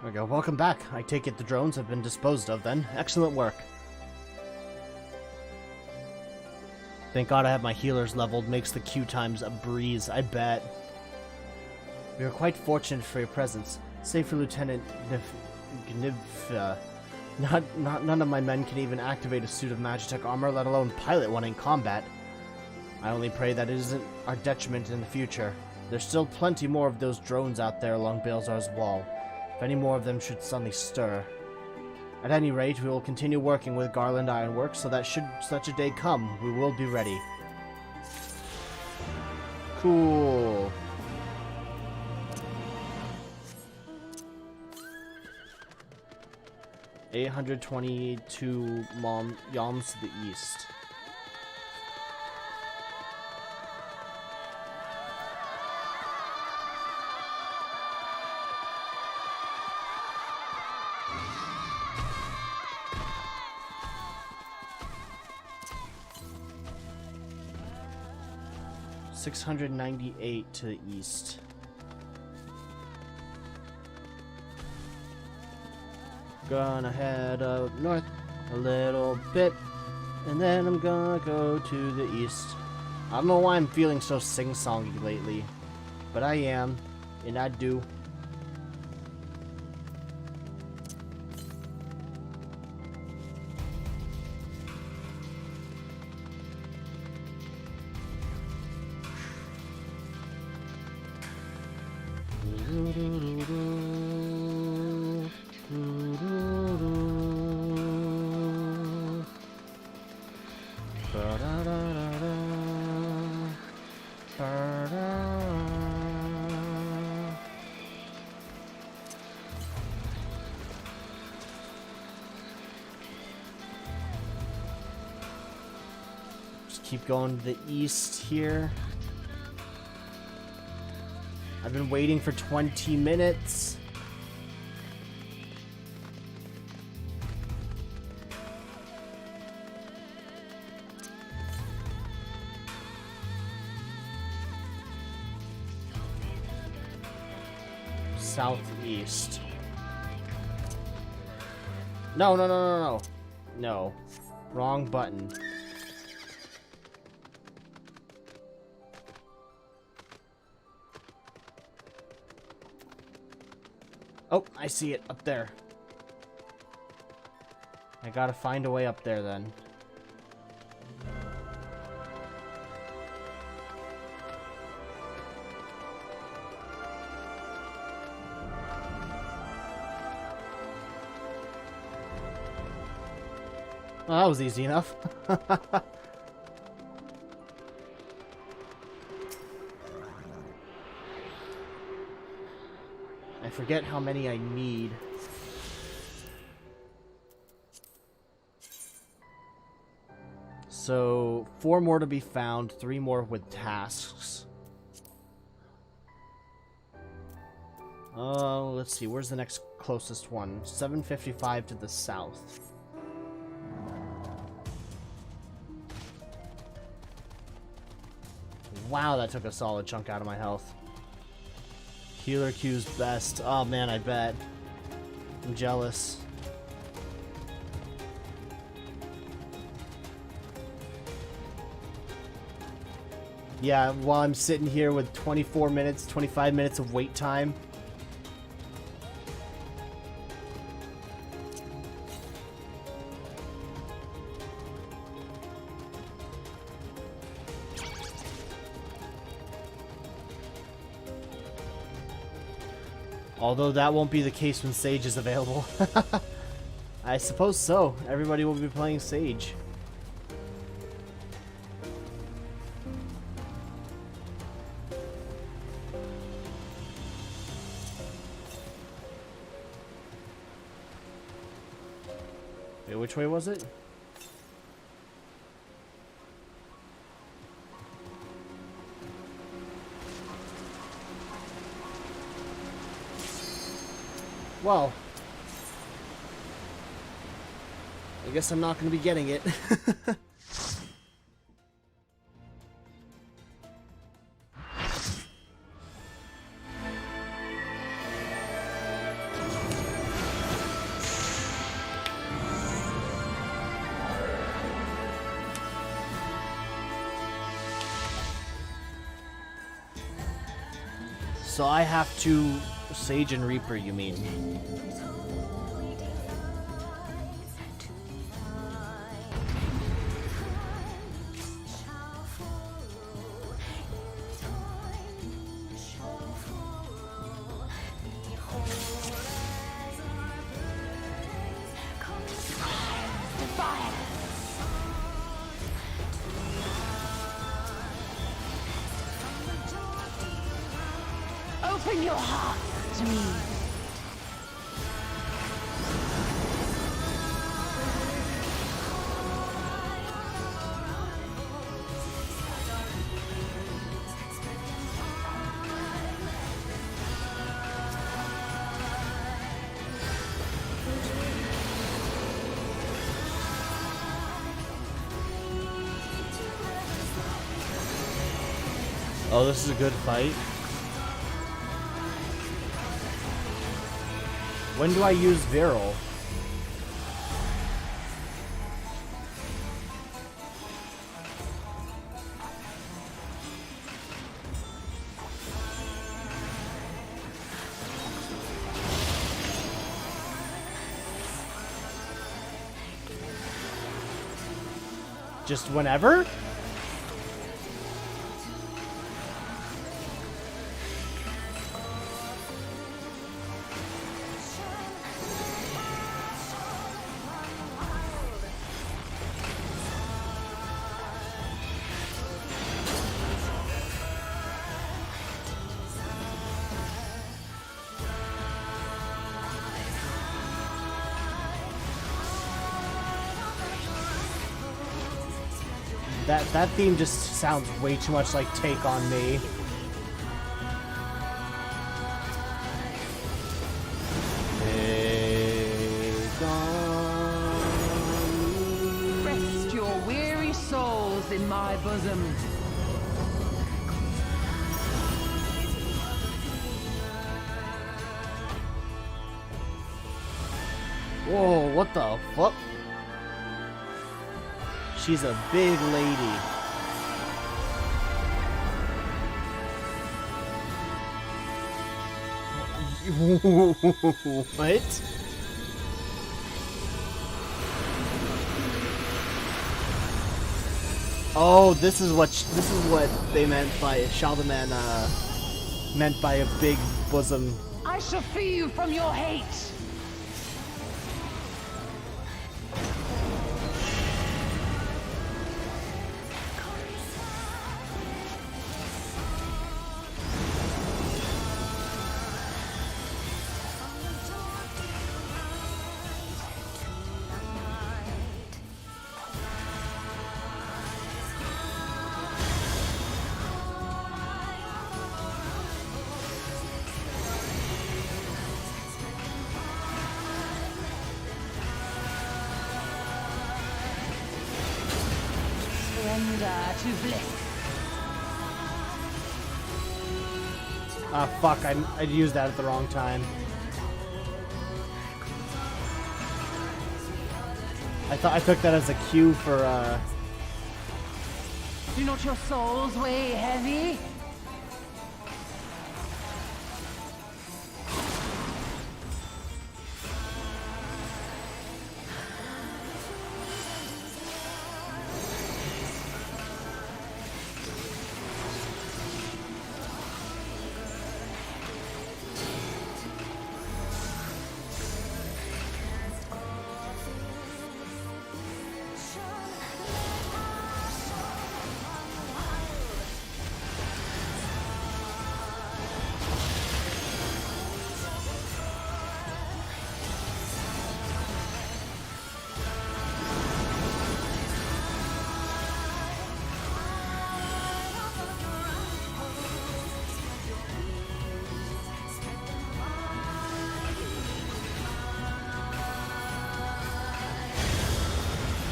Speaker 1: There we go. Welcome back. I take it the drones have been disposed of then. Excellent work. Thank God I have my healers leveled. Makes the queue times a breeze, I bet. We are quite fortunate for your presence. Save for Lieutenant none of my men can even activate a suit of Magitech armor, let alone pilot one in combat. I only pray that it isn't our detriment in the future. There's still plenty more of those drones out there along Balezar's wall, if any more of them should suddenly stir. At any rate, we will continue working with Garland Ironworks, so that should such a day come, we will be ready. Cool. 822 yalms to the east. $698 to the east. Gonna head up north a little bit, and then I'm gonna go to the east. I don't know why I'm feeling so sing-songy lately, but I am, and I do. Just keep going to the east here. I've been waiting for 20 minutes. Southeast. No. No. Wrong button. Oh, I see it up there. I gotta find a way up there then. Well, that was easy enough. I forget how many I need. So, 4 more to be found, 3 more with tasks. Let's see, where's the next closest one? 755 to the south. Wow, that took a solid chunk out of my health. Healer Q's best. Oh man, I bet. I'm jealous. Yeah, while I'm sitting here with 24 minutes, 25 minutes of wait time. Although that won't be the case when Sage is available. I suppose so. Everybody will be playing Sage. Wait, which way was it? Well, I guess I'm not going to be getting it. So I have to Sage and Reaper, you mean?
Speaker 7: Open your heart to me.
Speaker 1: Oh, this is a good fight. When do I use Viral? Just whenever? That theme just sounds way too much like Take On Me. Take on me.
Speaker 7: Rest your weary souls in my bosom.
Speaker 1: Whoa, what the fuck? She's a big lady. What? Oh, this is what they meant by Shaldeman meant by a big bosom.
Speaker 7: I shall free you from your hate. To bliss.
Speaker 1: Ah, fuck, I used that at the wrong time. I took that as a cue for,
Speaker 7: Do not your souls weigh heavy?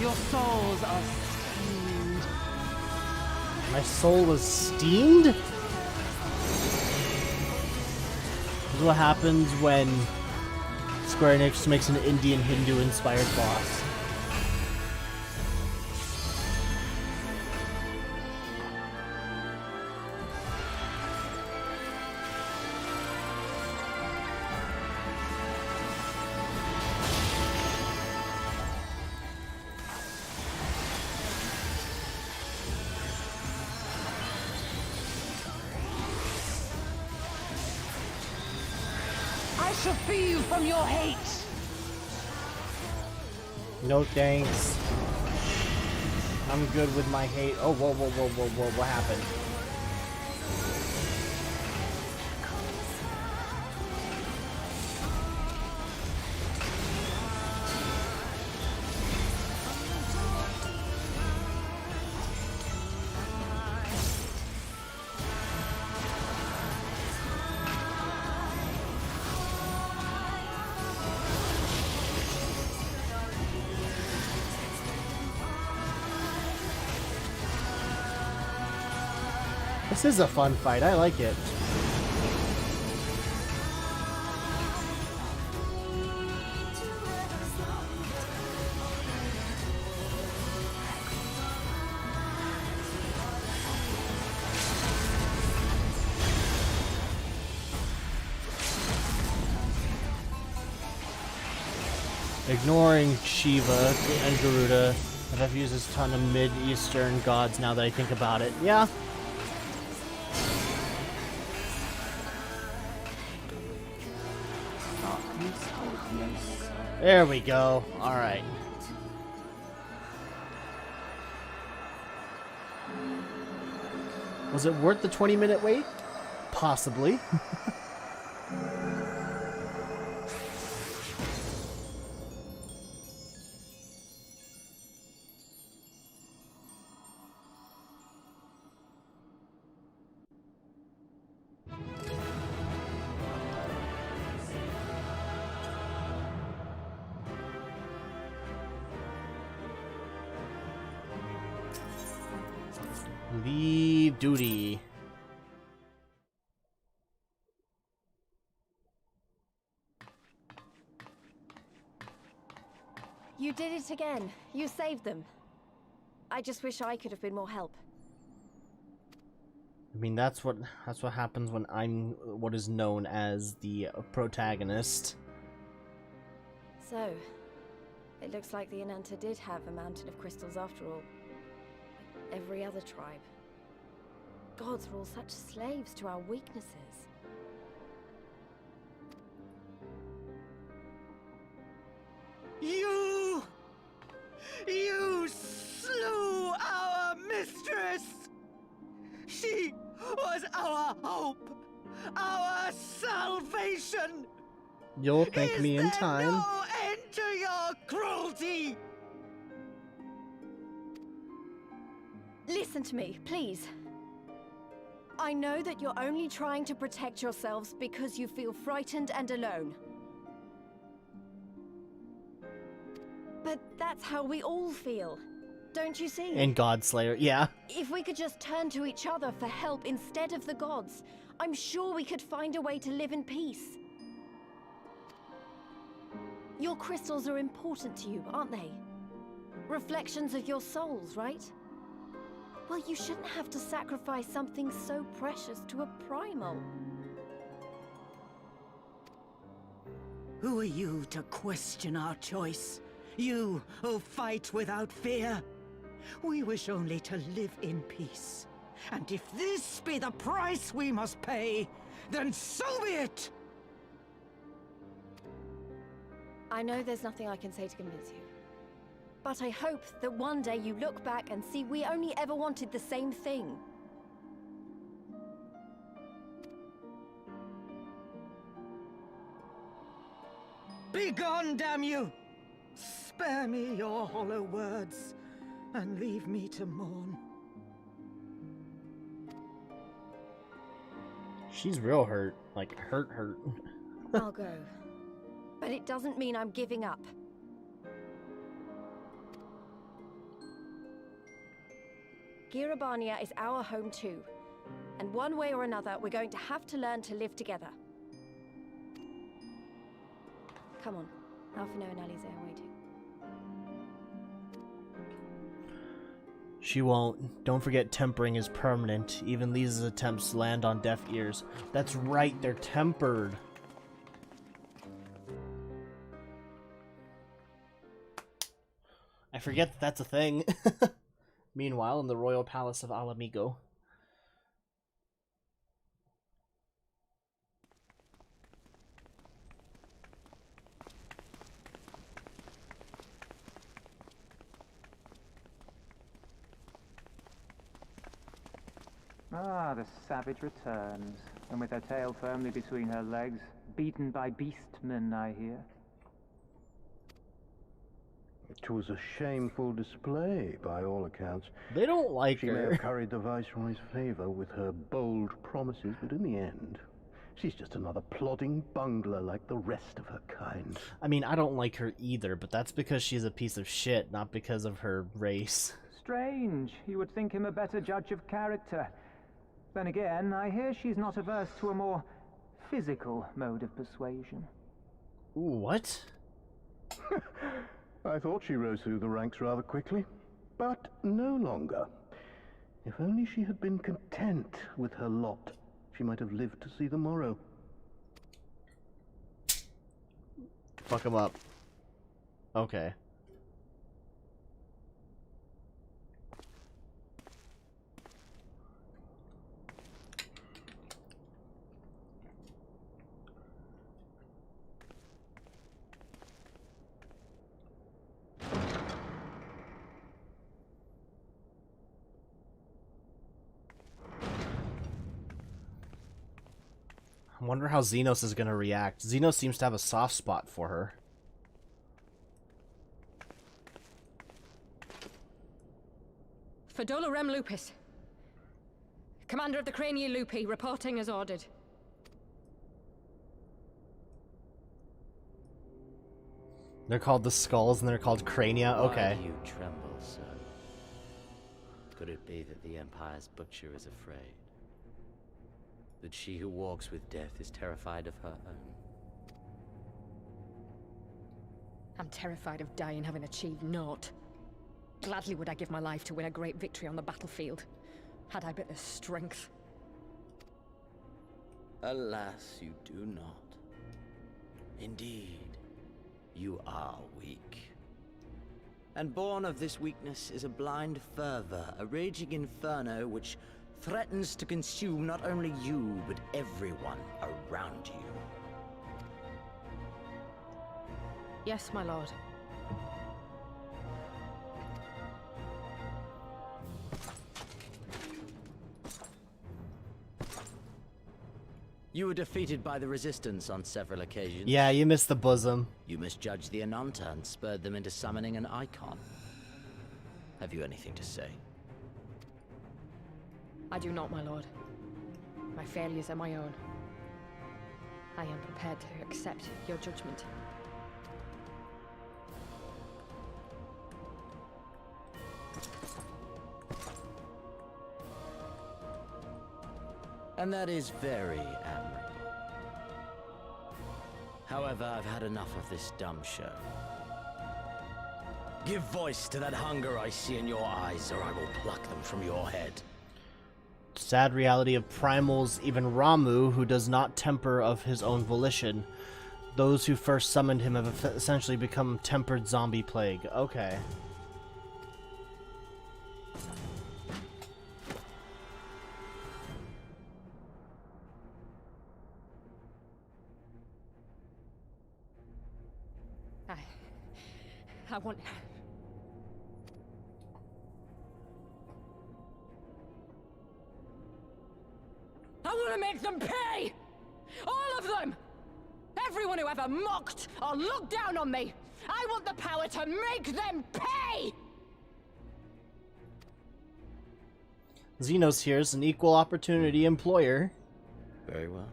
Speaker 7: Your souls are steamed.
Speaker 1: my soul was steamed? This is what happens when Square Enix makes an Indian Hindu inspired boss.
Speaker 7: I shall free you from your hate.
Speaker 1: No thanks. I'm good with my hate. Oh, whoa, whoa, whoa, whoa, whoa, what happened? This is a fun fight. I like it. Ignoring Shiva and Garuda, FF uses a ton of mid-eastern gods now that I think about it. Yeah. There we go. Alright. Was it worth the 20-minute wait? Possibly. Leave duty.
Speaker 4: You did it again. You saved them. I just wish I could have been more help.
Speaker 1: I mean, that's what happens when I'm what is known as the protagonist.
Speaker 4: So, it looks like the Ananta did have a mountain of crystals after all. Like every other tribe. Gods were all such slaves to our weaknesses.
Speaker 6: You slew our mistress! She was our hope, our salvation!
Speaker 1: You'll thank me in time.
Speaker 6: Is there no end to your cruelty?
Speaker 4: Listen to me, please. I know that you're only trying to protect yourselves because you feel frightened and alone. But that's how we all feel. Don't you see?
Speaker 1: And Godslayer, yeah.
Speaker 4: If we could just turn to each other for help instead of the gods, I'm sure we could find a way to live in peace. Your crystals are important to you, aren't they? Reflections of your souls, right? Well, you shouldn't have to sacrifice something so precious to a primal.
Speaker 6: Who are you to question our choice? You who fight without fear? We wish only to live in peace. And if this be the price we must pay, then so be it!
Speaker 4: I know there's nothing I can say to convince you. But I hope that one day you look back and see we only ever wanted the same thing.
Speaker 6: Begone, damn you! Spare me your hollow words, and leave me to mourn.
Speaker 1: She's real hurt. Like, hurt.
Speaker 4: I'll go. But it doesn't mean I'm giving up. Girabania is our home too. And one way or another, we're going to have to learn to live together. Come on. Alphino and Alize are waiting.
Speaker 1: She won't. Don't forget tempering is permanent. Even Lisa's attempts land on deaf ears. That's right, they're tempered. I forget that that's a thing. Meanwhile, in the royal palace of Alamigo.
Speaker 3: Ah, the savage returns, and with her tail firmly between her legs, beaten by beastmen, I hear.
Speaker 9: It was a shameful display, by all accounts.
Speaker 1: They don't like
Speaker 9: She
Speaker 1: her.
Speaker 9: may have curried the Viceroy's favor with her bold promises, but in the end, she's just another plodding bungler like the rest of her kind.
Speaker 1: I mean, I don't like her either, but that's because she's a piece of shit, not because of her race.
Speaker 3: Strange. You would think him a better judge of character. Then again, I hear she's not averse to a more physical mode of persuasion.
Speaker 1: Ooh, what?
Speaker 9: I thought she rose through the ranks rather quickly, but no longer. If only she had been content with her lot, she might have lived to see the morrow.
Speaker 1: Fuck him up. Okay. I wonder how Xenos is going to react. Xenos seems to have a soft spot for her.
Speaker 10: Fedola Rem Lupus. Commander of the Crania Lupi, reporting as ordered.
Speaker 1: They're called the Skulls and they're called Crania? Okay.
Speaker 11: Why do you tremble, sir? Could it be that the Empire's butcher is afraid? That she who walks with death is terrified of her own?
Speaker 10: I'm terrified of dying having achieved naught. Gladly would I give my life to win a great victory on the battlefield, had I but the strength.
Speaker 11: Alas, you do not. Indeed, you are weak. And born of this weakness is a blind fervor, a raging inferno which threatens to consume not only you, but everyone around you.
Speaker 10: Yes, my lord.
Speaker 11: You were defeated by the Resistance on several occasions.
Speaker 1: Yeah, you missed the bosom.
Speaker 11: You misjudged the Ananta and spurred them into summoning an icon. Have you anything to say?
Speaker 10: I do not, my lord. My failures are my own. I am prepared to accept your judgment.
Speaker 11: And that is very admirable. However, I've had enough of this dumb show. Give voice to that hunger I see in your eyes, or I will pluck them from your head.
Speaker 1: Sad reality of primals, even Ramu, who does not temper of his own volition. Those who first summoned him have essentially become tempered zombie plague. Okay.
Speaker 10: I want... I want to make them pay! All of them! Everyone who ever mocked or looked down on me! I want the power to make them pay!
Speaker 1: Xenos here is an equal opportunity employer.
Speaker 11: Very well.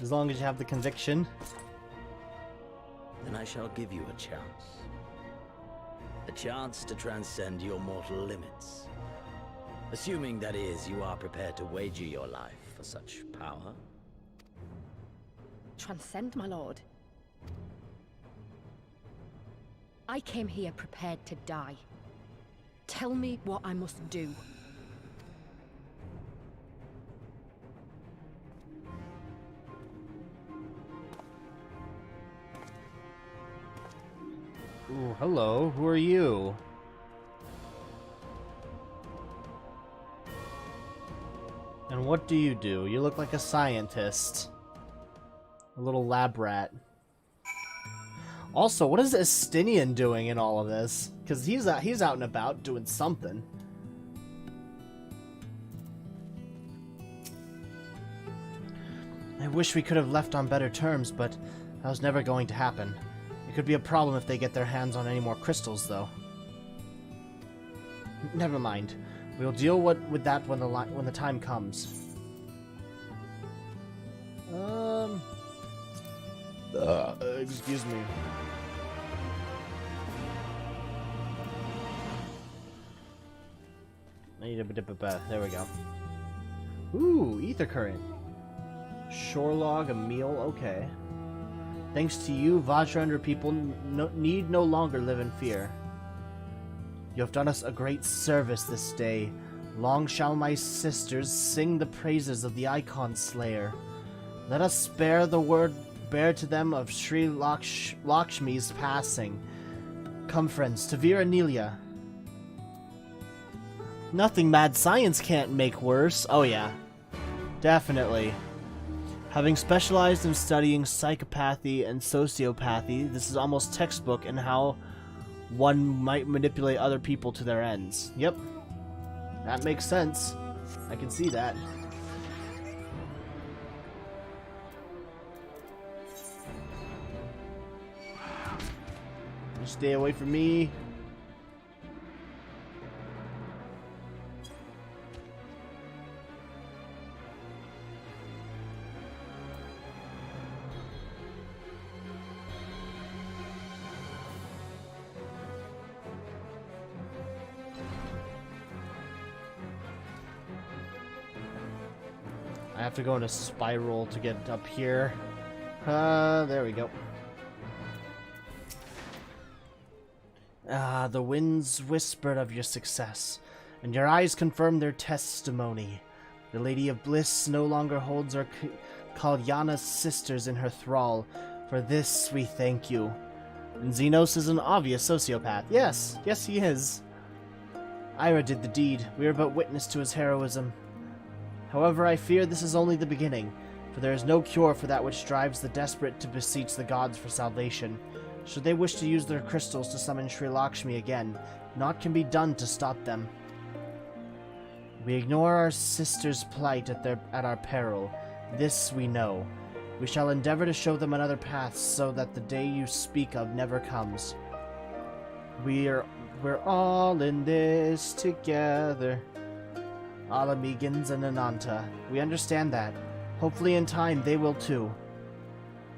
Speaker 1: As long as you have the conviction.
Speaker 11: Then I shall give you a chance. A chance to transcend your mortal limits. Assuming, that is, you are prepared to wager your life for such power.
Speaker 10: Transcend, my lord. I came here prepared to die. Tell me what I must do.
Speaker 1: Ooh, hello. Who are you? And what do you do? You look like a scientist. A little lab rat. Also, what is Estinian doing in all of this? Because he's out and about doing something. I wish we could have left on better terms, but that was never going to happen. It could be a problem if they get their hands on any more crystals, though. Never mind. We'll deal with that when the time comes. Excuse me. I need a bit of there we go. Ooh, ether current. Shore log, a meal, okay. Thanks to you, Vajra and her people need no longer live in fear. You have done us a great service this day. Long shall my sisters sing the praises of the Icon Slayer. Let us spare the word bear to them of Sri Lakshmi's passing. Come, friends, to Veera Nelia. Nothing mad science can't make worse. Oh yeah, definitely. Having specialized in studying psychopathy and sociopathy, this is almost textbook in how one might manipulate other people to their ends. Yep. That makes sense. I can see that. You stay away from me. I have to go in a spiral to get up here. There we go. The winds whispered of your success, and your eyes confirmed their testimony. The Lady of Bliss no longer holds our Kalyana's sisters in her thrall. For this we thank you. And Xenos is an obvious sociopath. Yes, he is. Ira did the deed. We are but witness to his heroism. However, I fear this is only the beginning, for there is no cure for that which drives the desperate to beseech the gods for salvation. Should they wish to use their crystals to summon Sri Lakshmi again, naught can be done to stop them. We ignore our sister's plight at our peril. This we know. We shall endeavor to show them another path so that the day you speak of never comes. We're all in this together. Alamegans and Ananta. We understand that. Hopefully in time they will too.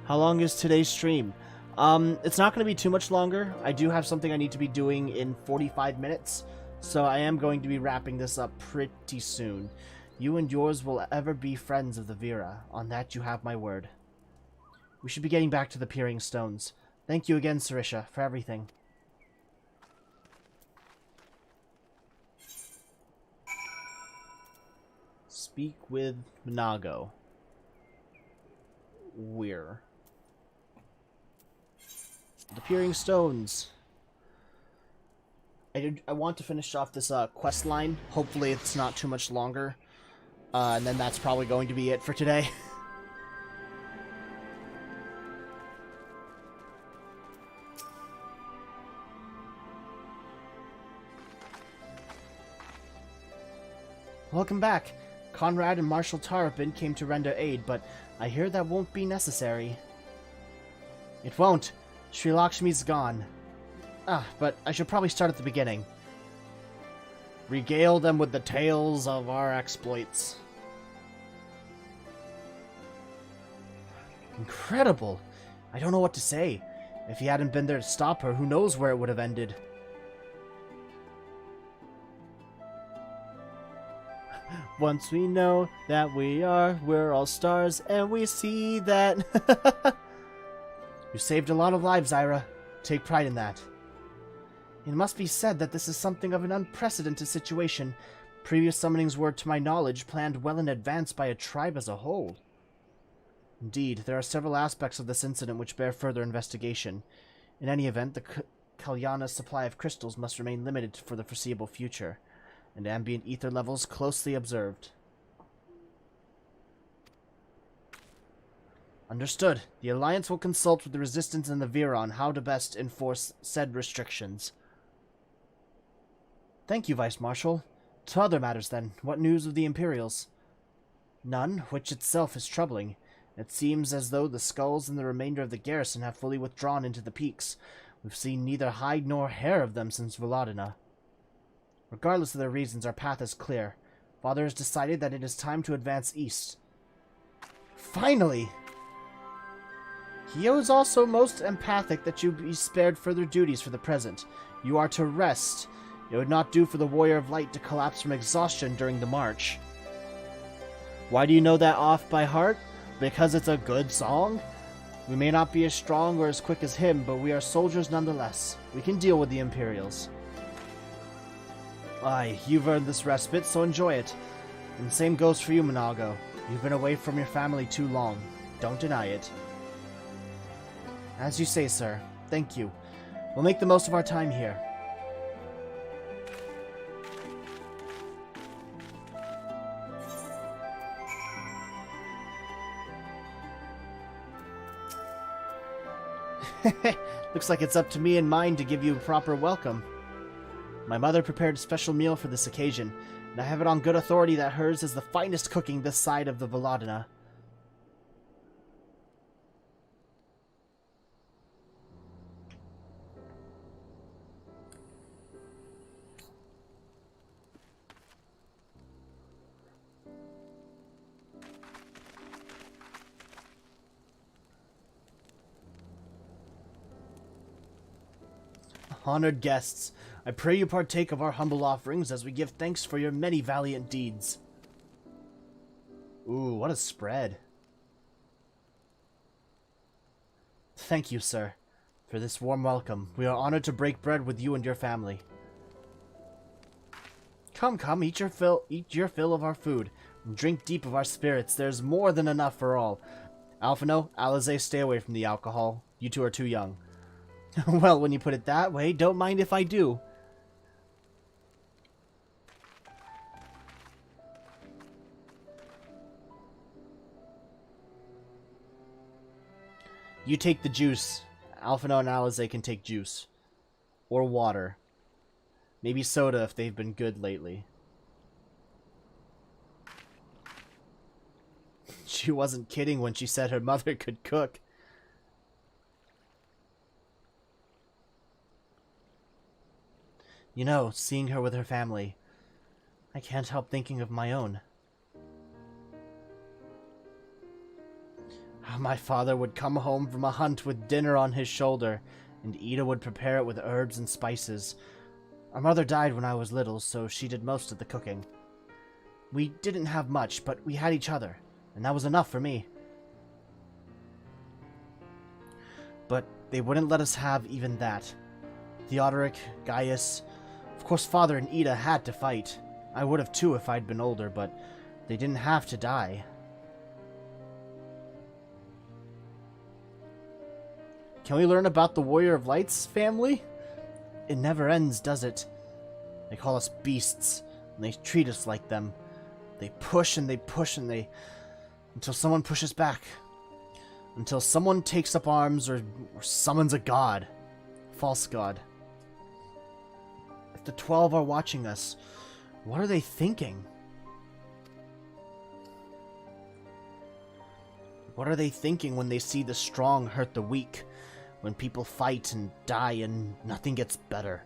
Speaker 1: How long is today's stream? It's not going to be too much longer. I do have something I need to be doing in 45 minutes, so I am going to be wrapping this up pretty soon. You and yours will ever be friends of the Veera. On that you have my word. We should be getting back to the Peering Stones. Thank you again, Sarisha, for everything. Speak with Minago. Where? The Peering Stones. I want to finish off this quest line. Hopefully it's not too much longer. And then that's probably going to be it for today. Welcome back. Conrad and Marshal Tarapin came to render aid, but I hear that won't be necessary. It won't. Sri Lakshmi's gone. But I should probably start at the beginning. Regale them with the tales of our exploits. Incredible! I don't know what to say. If he hadn't been there to stop her, who knows where it would have ended. Once we know that we're all stars, and we see that... You saved a lot of lives, Ira. Take pride in that. It must be said that this is something of an unprecedented situation. Previous summonings were, to my knowledge, planned well in advance by a tribe as a whole. Indeed, there are several aspects of this incident which bear further investigation. In any event, the Kalyana's supply of crystals must remain limited for the foreseeable future, and ambient ether levels closely observed. Understood. The Alliance will consult with the Resistance and the Veera on how to best enforce said restrictions. Thank you, Vice Marshal. To other matters, then. What news of the Imperials? None, which itself is troubling. It seems as though the skulls and the remainder of the garrison have fully withdrawn into the peaks. We've seen neither hide nor hair of them since Volodina. Regardless of their reasons, our path is clear. Father has decided that it is time to advance east. Finally! He is also most empathic that you be spared further duties for the present. You are to rest. It would not do for the Warrior of Light to collapse from exhaustion during the march. Why do you know that off by heart? Because it's a good song? We may not be as strong or as quick as him, but we are soldiers nonetheless. We can deal with the Imperials. Aye, you've earned this respite, so enjoy it. And the same goes for you, Minago. You've been away from your family too long. Don't deny it. As you say, sir. Thank you. We'll make the most of our time here. Looks like it's up to me and mine to give you a proper welcome. My mother prepared a special meal for this occasion, and I have it on good authority that hers is the finest cooking this side of the Veladina. Honored guests, I pray you partake of our humble offerings as we give thanks for your many valiant deeds. Ooh, what a spread. Thank you, sir, for this warm welcome. We are honored to break bread with you and your family. Come, come, eat your fill of our food, and drink deep of our spirits. There's more than enough for all. Alphino, Alize, stay away from the alcohol. You two are too young. Well, when you put it that way, don't mind if I do. You take the juice. Alphino and Alize can take juice. Or water. Maybe soda if they've been good lately. She wasn't kidding when she said her mother could cook. You know, seeing her with her family, I can't help thinking of my own. My father would come home from a hunt with dinner on his shoulder, and Ida would prepare it with herbs and spices. Our mother died when I was little, so she did most of the cooking. We didn't have much, but we had each other, and that was enough for me. But they wouldn't let us have even that. Theodoric, Gaius... Of course, Father and Ida had to fight. I would have too if I'd been older, but they didn't have to die. Can we learn about the Warrior of Light's family? It never ends, does it? They call us beasts, and they treat us like them. They push and they push and they... until someone pushes back. Until someone takes up arms or summons a god. False god. The 12 are watching us. What are they thinking? What are they thinking when they see the strong hurt the weak? When people fight and die and nothing gets better?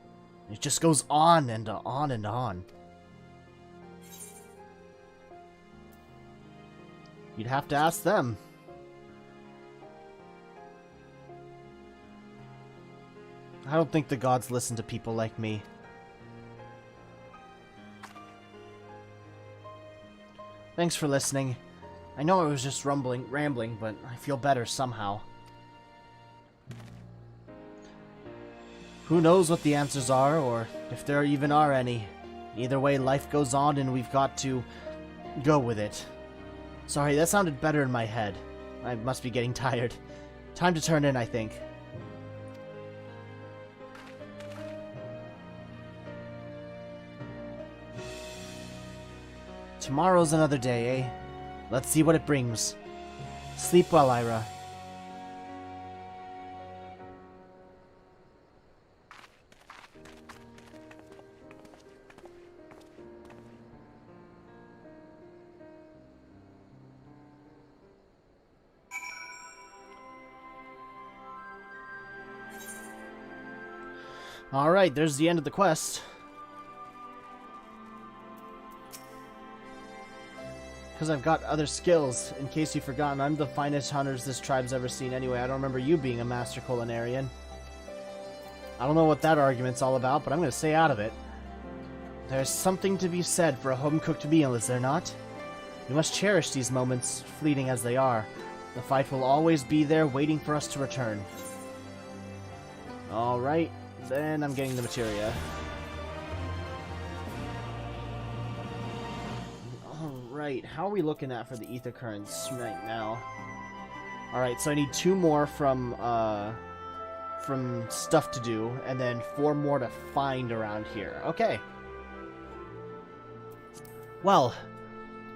Speaker 1: It just goes on and on and on. You'd have to ask them. I don't think the gods listen to people like me. Thanks for listening. I know I was just rambling, but I feel better somehow. Who knows what the answers are, or if there even are any. Either way, life goes on and we've got to go with it. Sorry, that sounded better in my head. I must be getting tired. Time to turn in, I think. Tomorrow's another day, eh? Let's see what it brings. Sleep well, Ira. Alright, there's the end of the quest. Because I've got other skills. In case you've forgotten, I'm the finest hunters this tribe's ever seen anyway. I don't remember you being a master culinarian. I don't know what that argument's all about, but I'm going to stay out of it. There's something to be said for a home-cooked meal, is there not? We must cherish these moments, fleeting as they are. The fight will always be there, waiting for us to return. Alright, then I'm getting the materia. Alright, how are we looking at for the ether currents right now? Alright, so I need 2 more from stuff to do, and then 4 more to find around here. Okay. Well,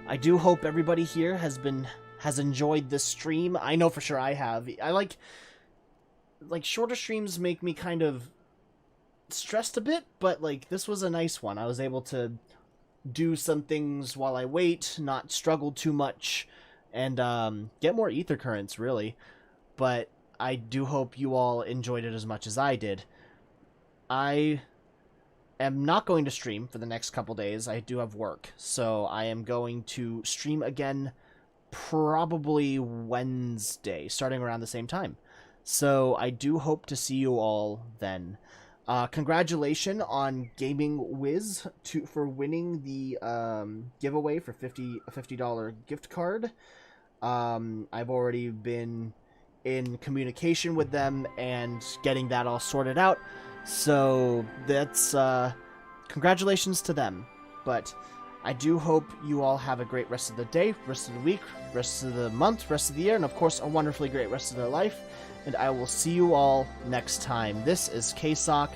Speaker 1: I do hope everybody here has enjoyed this stream. I know for sure I have. I like shorter streams make me kind of stressed a bit, but like this was a nice one. I was able to do some things while I wait, not struggle too much, and get more ether currents, really. But I do hope you all enjoyed it as much as I did. I am not going to stream for the next couple days. I do have work, so I am going to stream again probably Wednesday, starting around the same time. So I do hope to see you all then. Congratulations on Gaming Wiz for winning the giveaway for a $50 gift card. I've already been in communication with them and getting that all sorted out. So that's congratulations to them. But I do hope you all have a great rest of the day, rest of the week, rest of the month, rest of the year, and of course a wonderfully great rest of their life. And I will see you all next time. This is K-Sawk.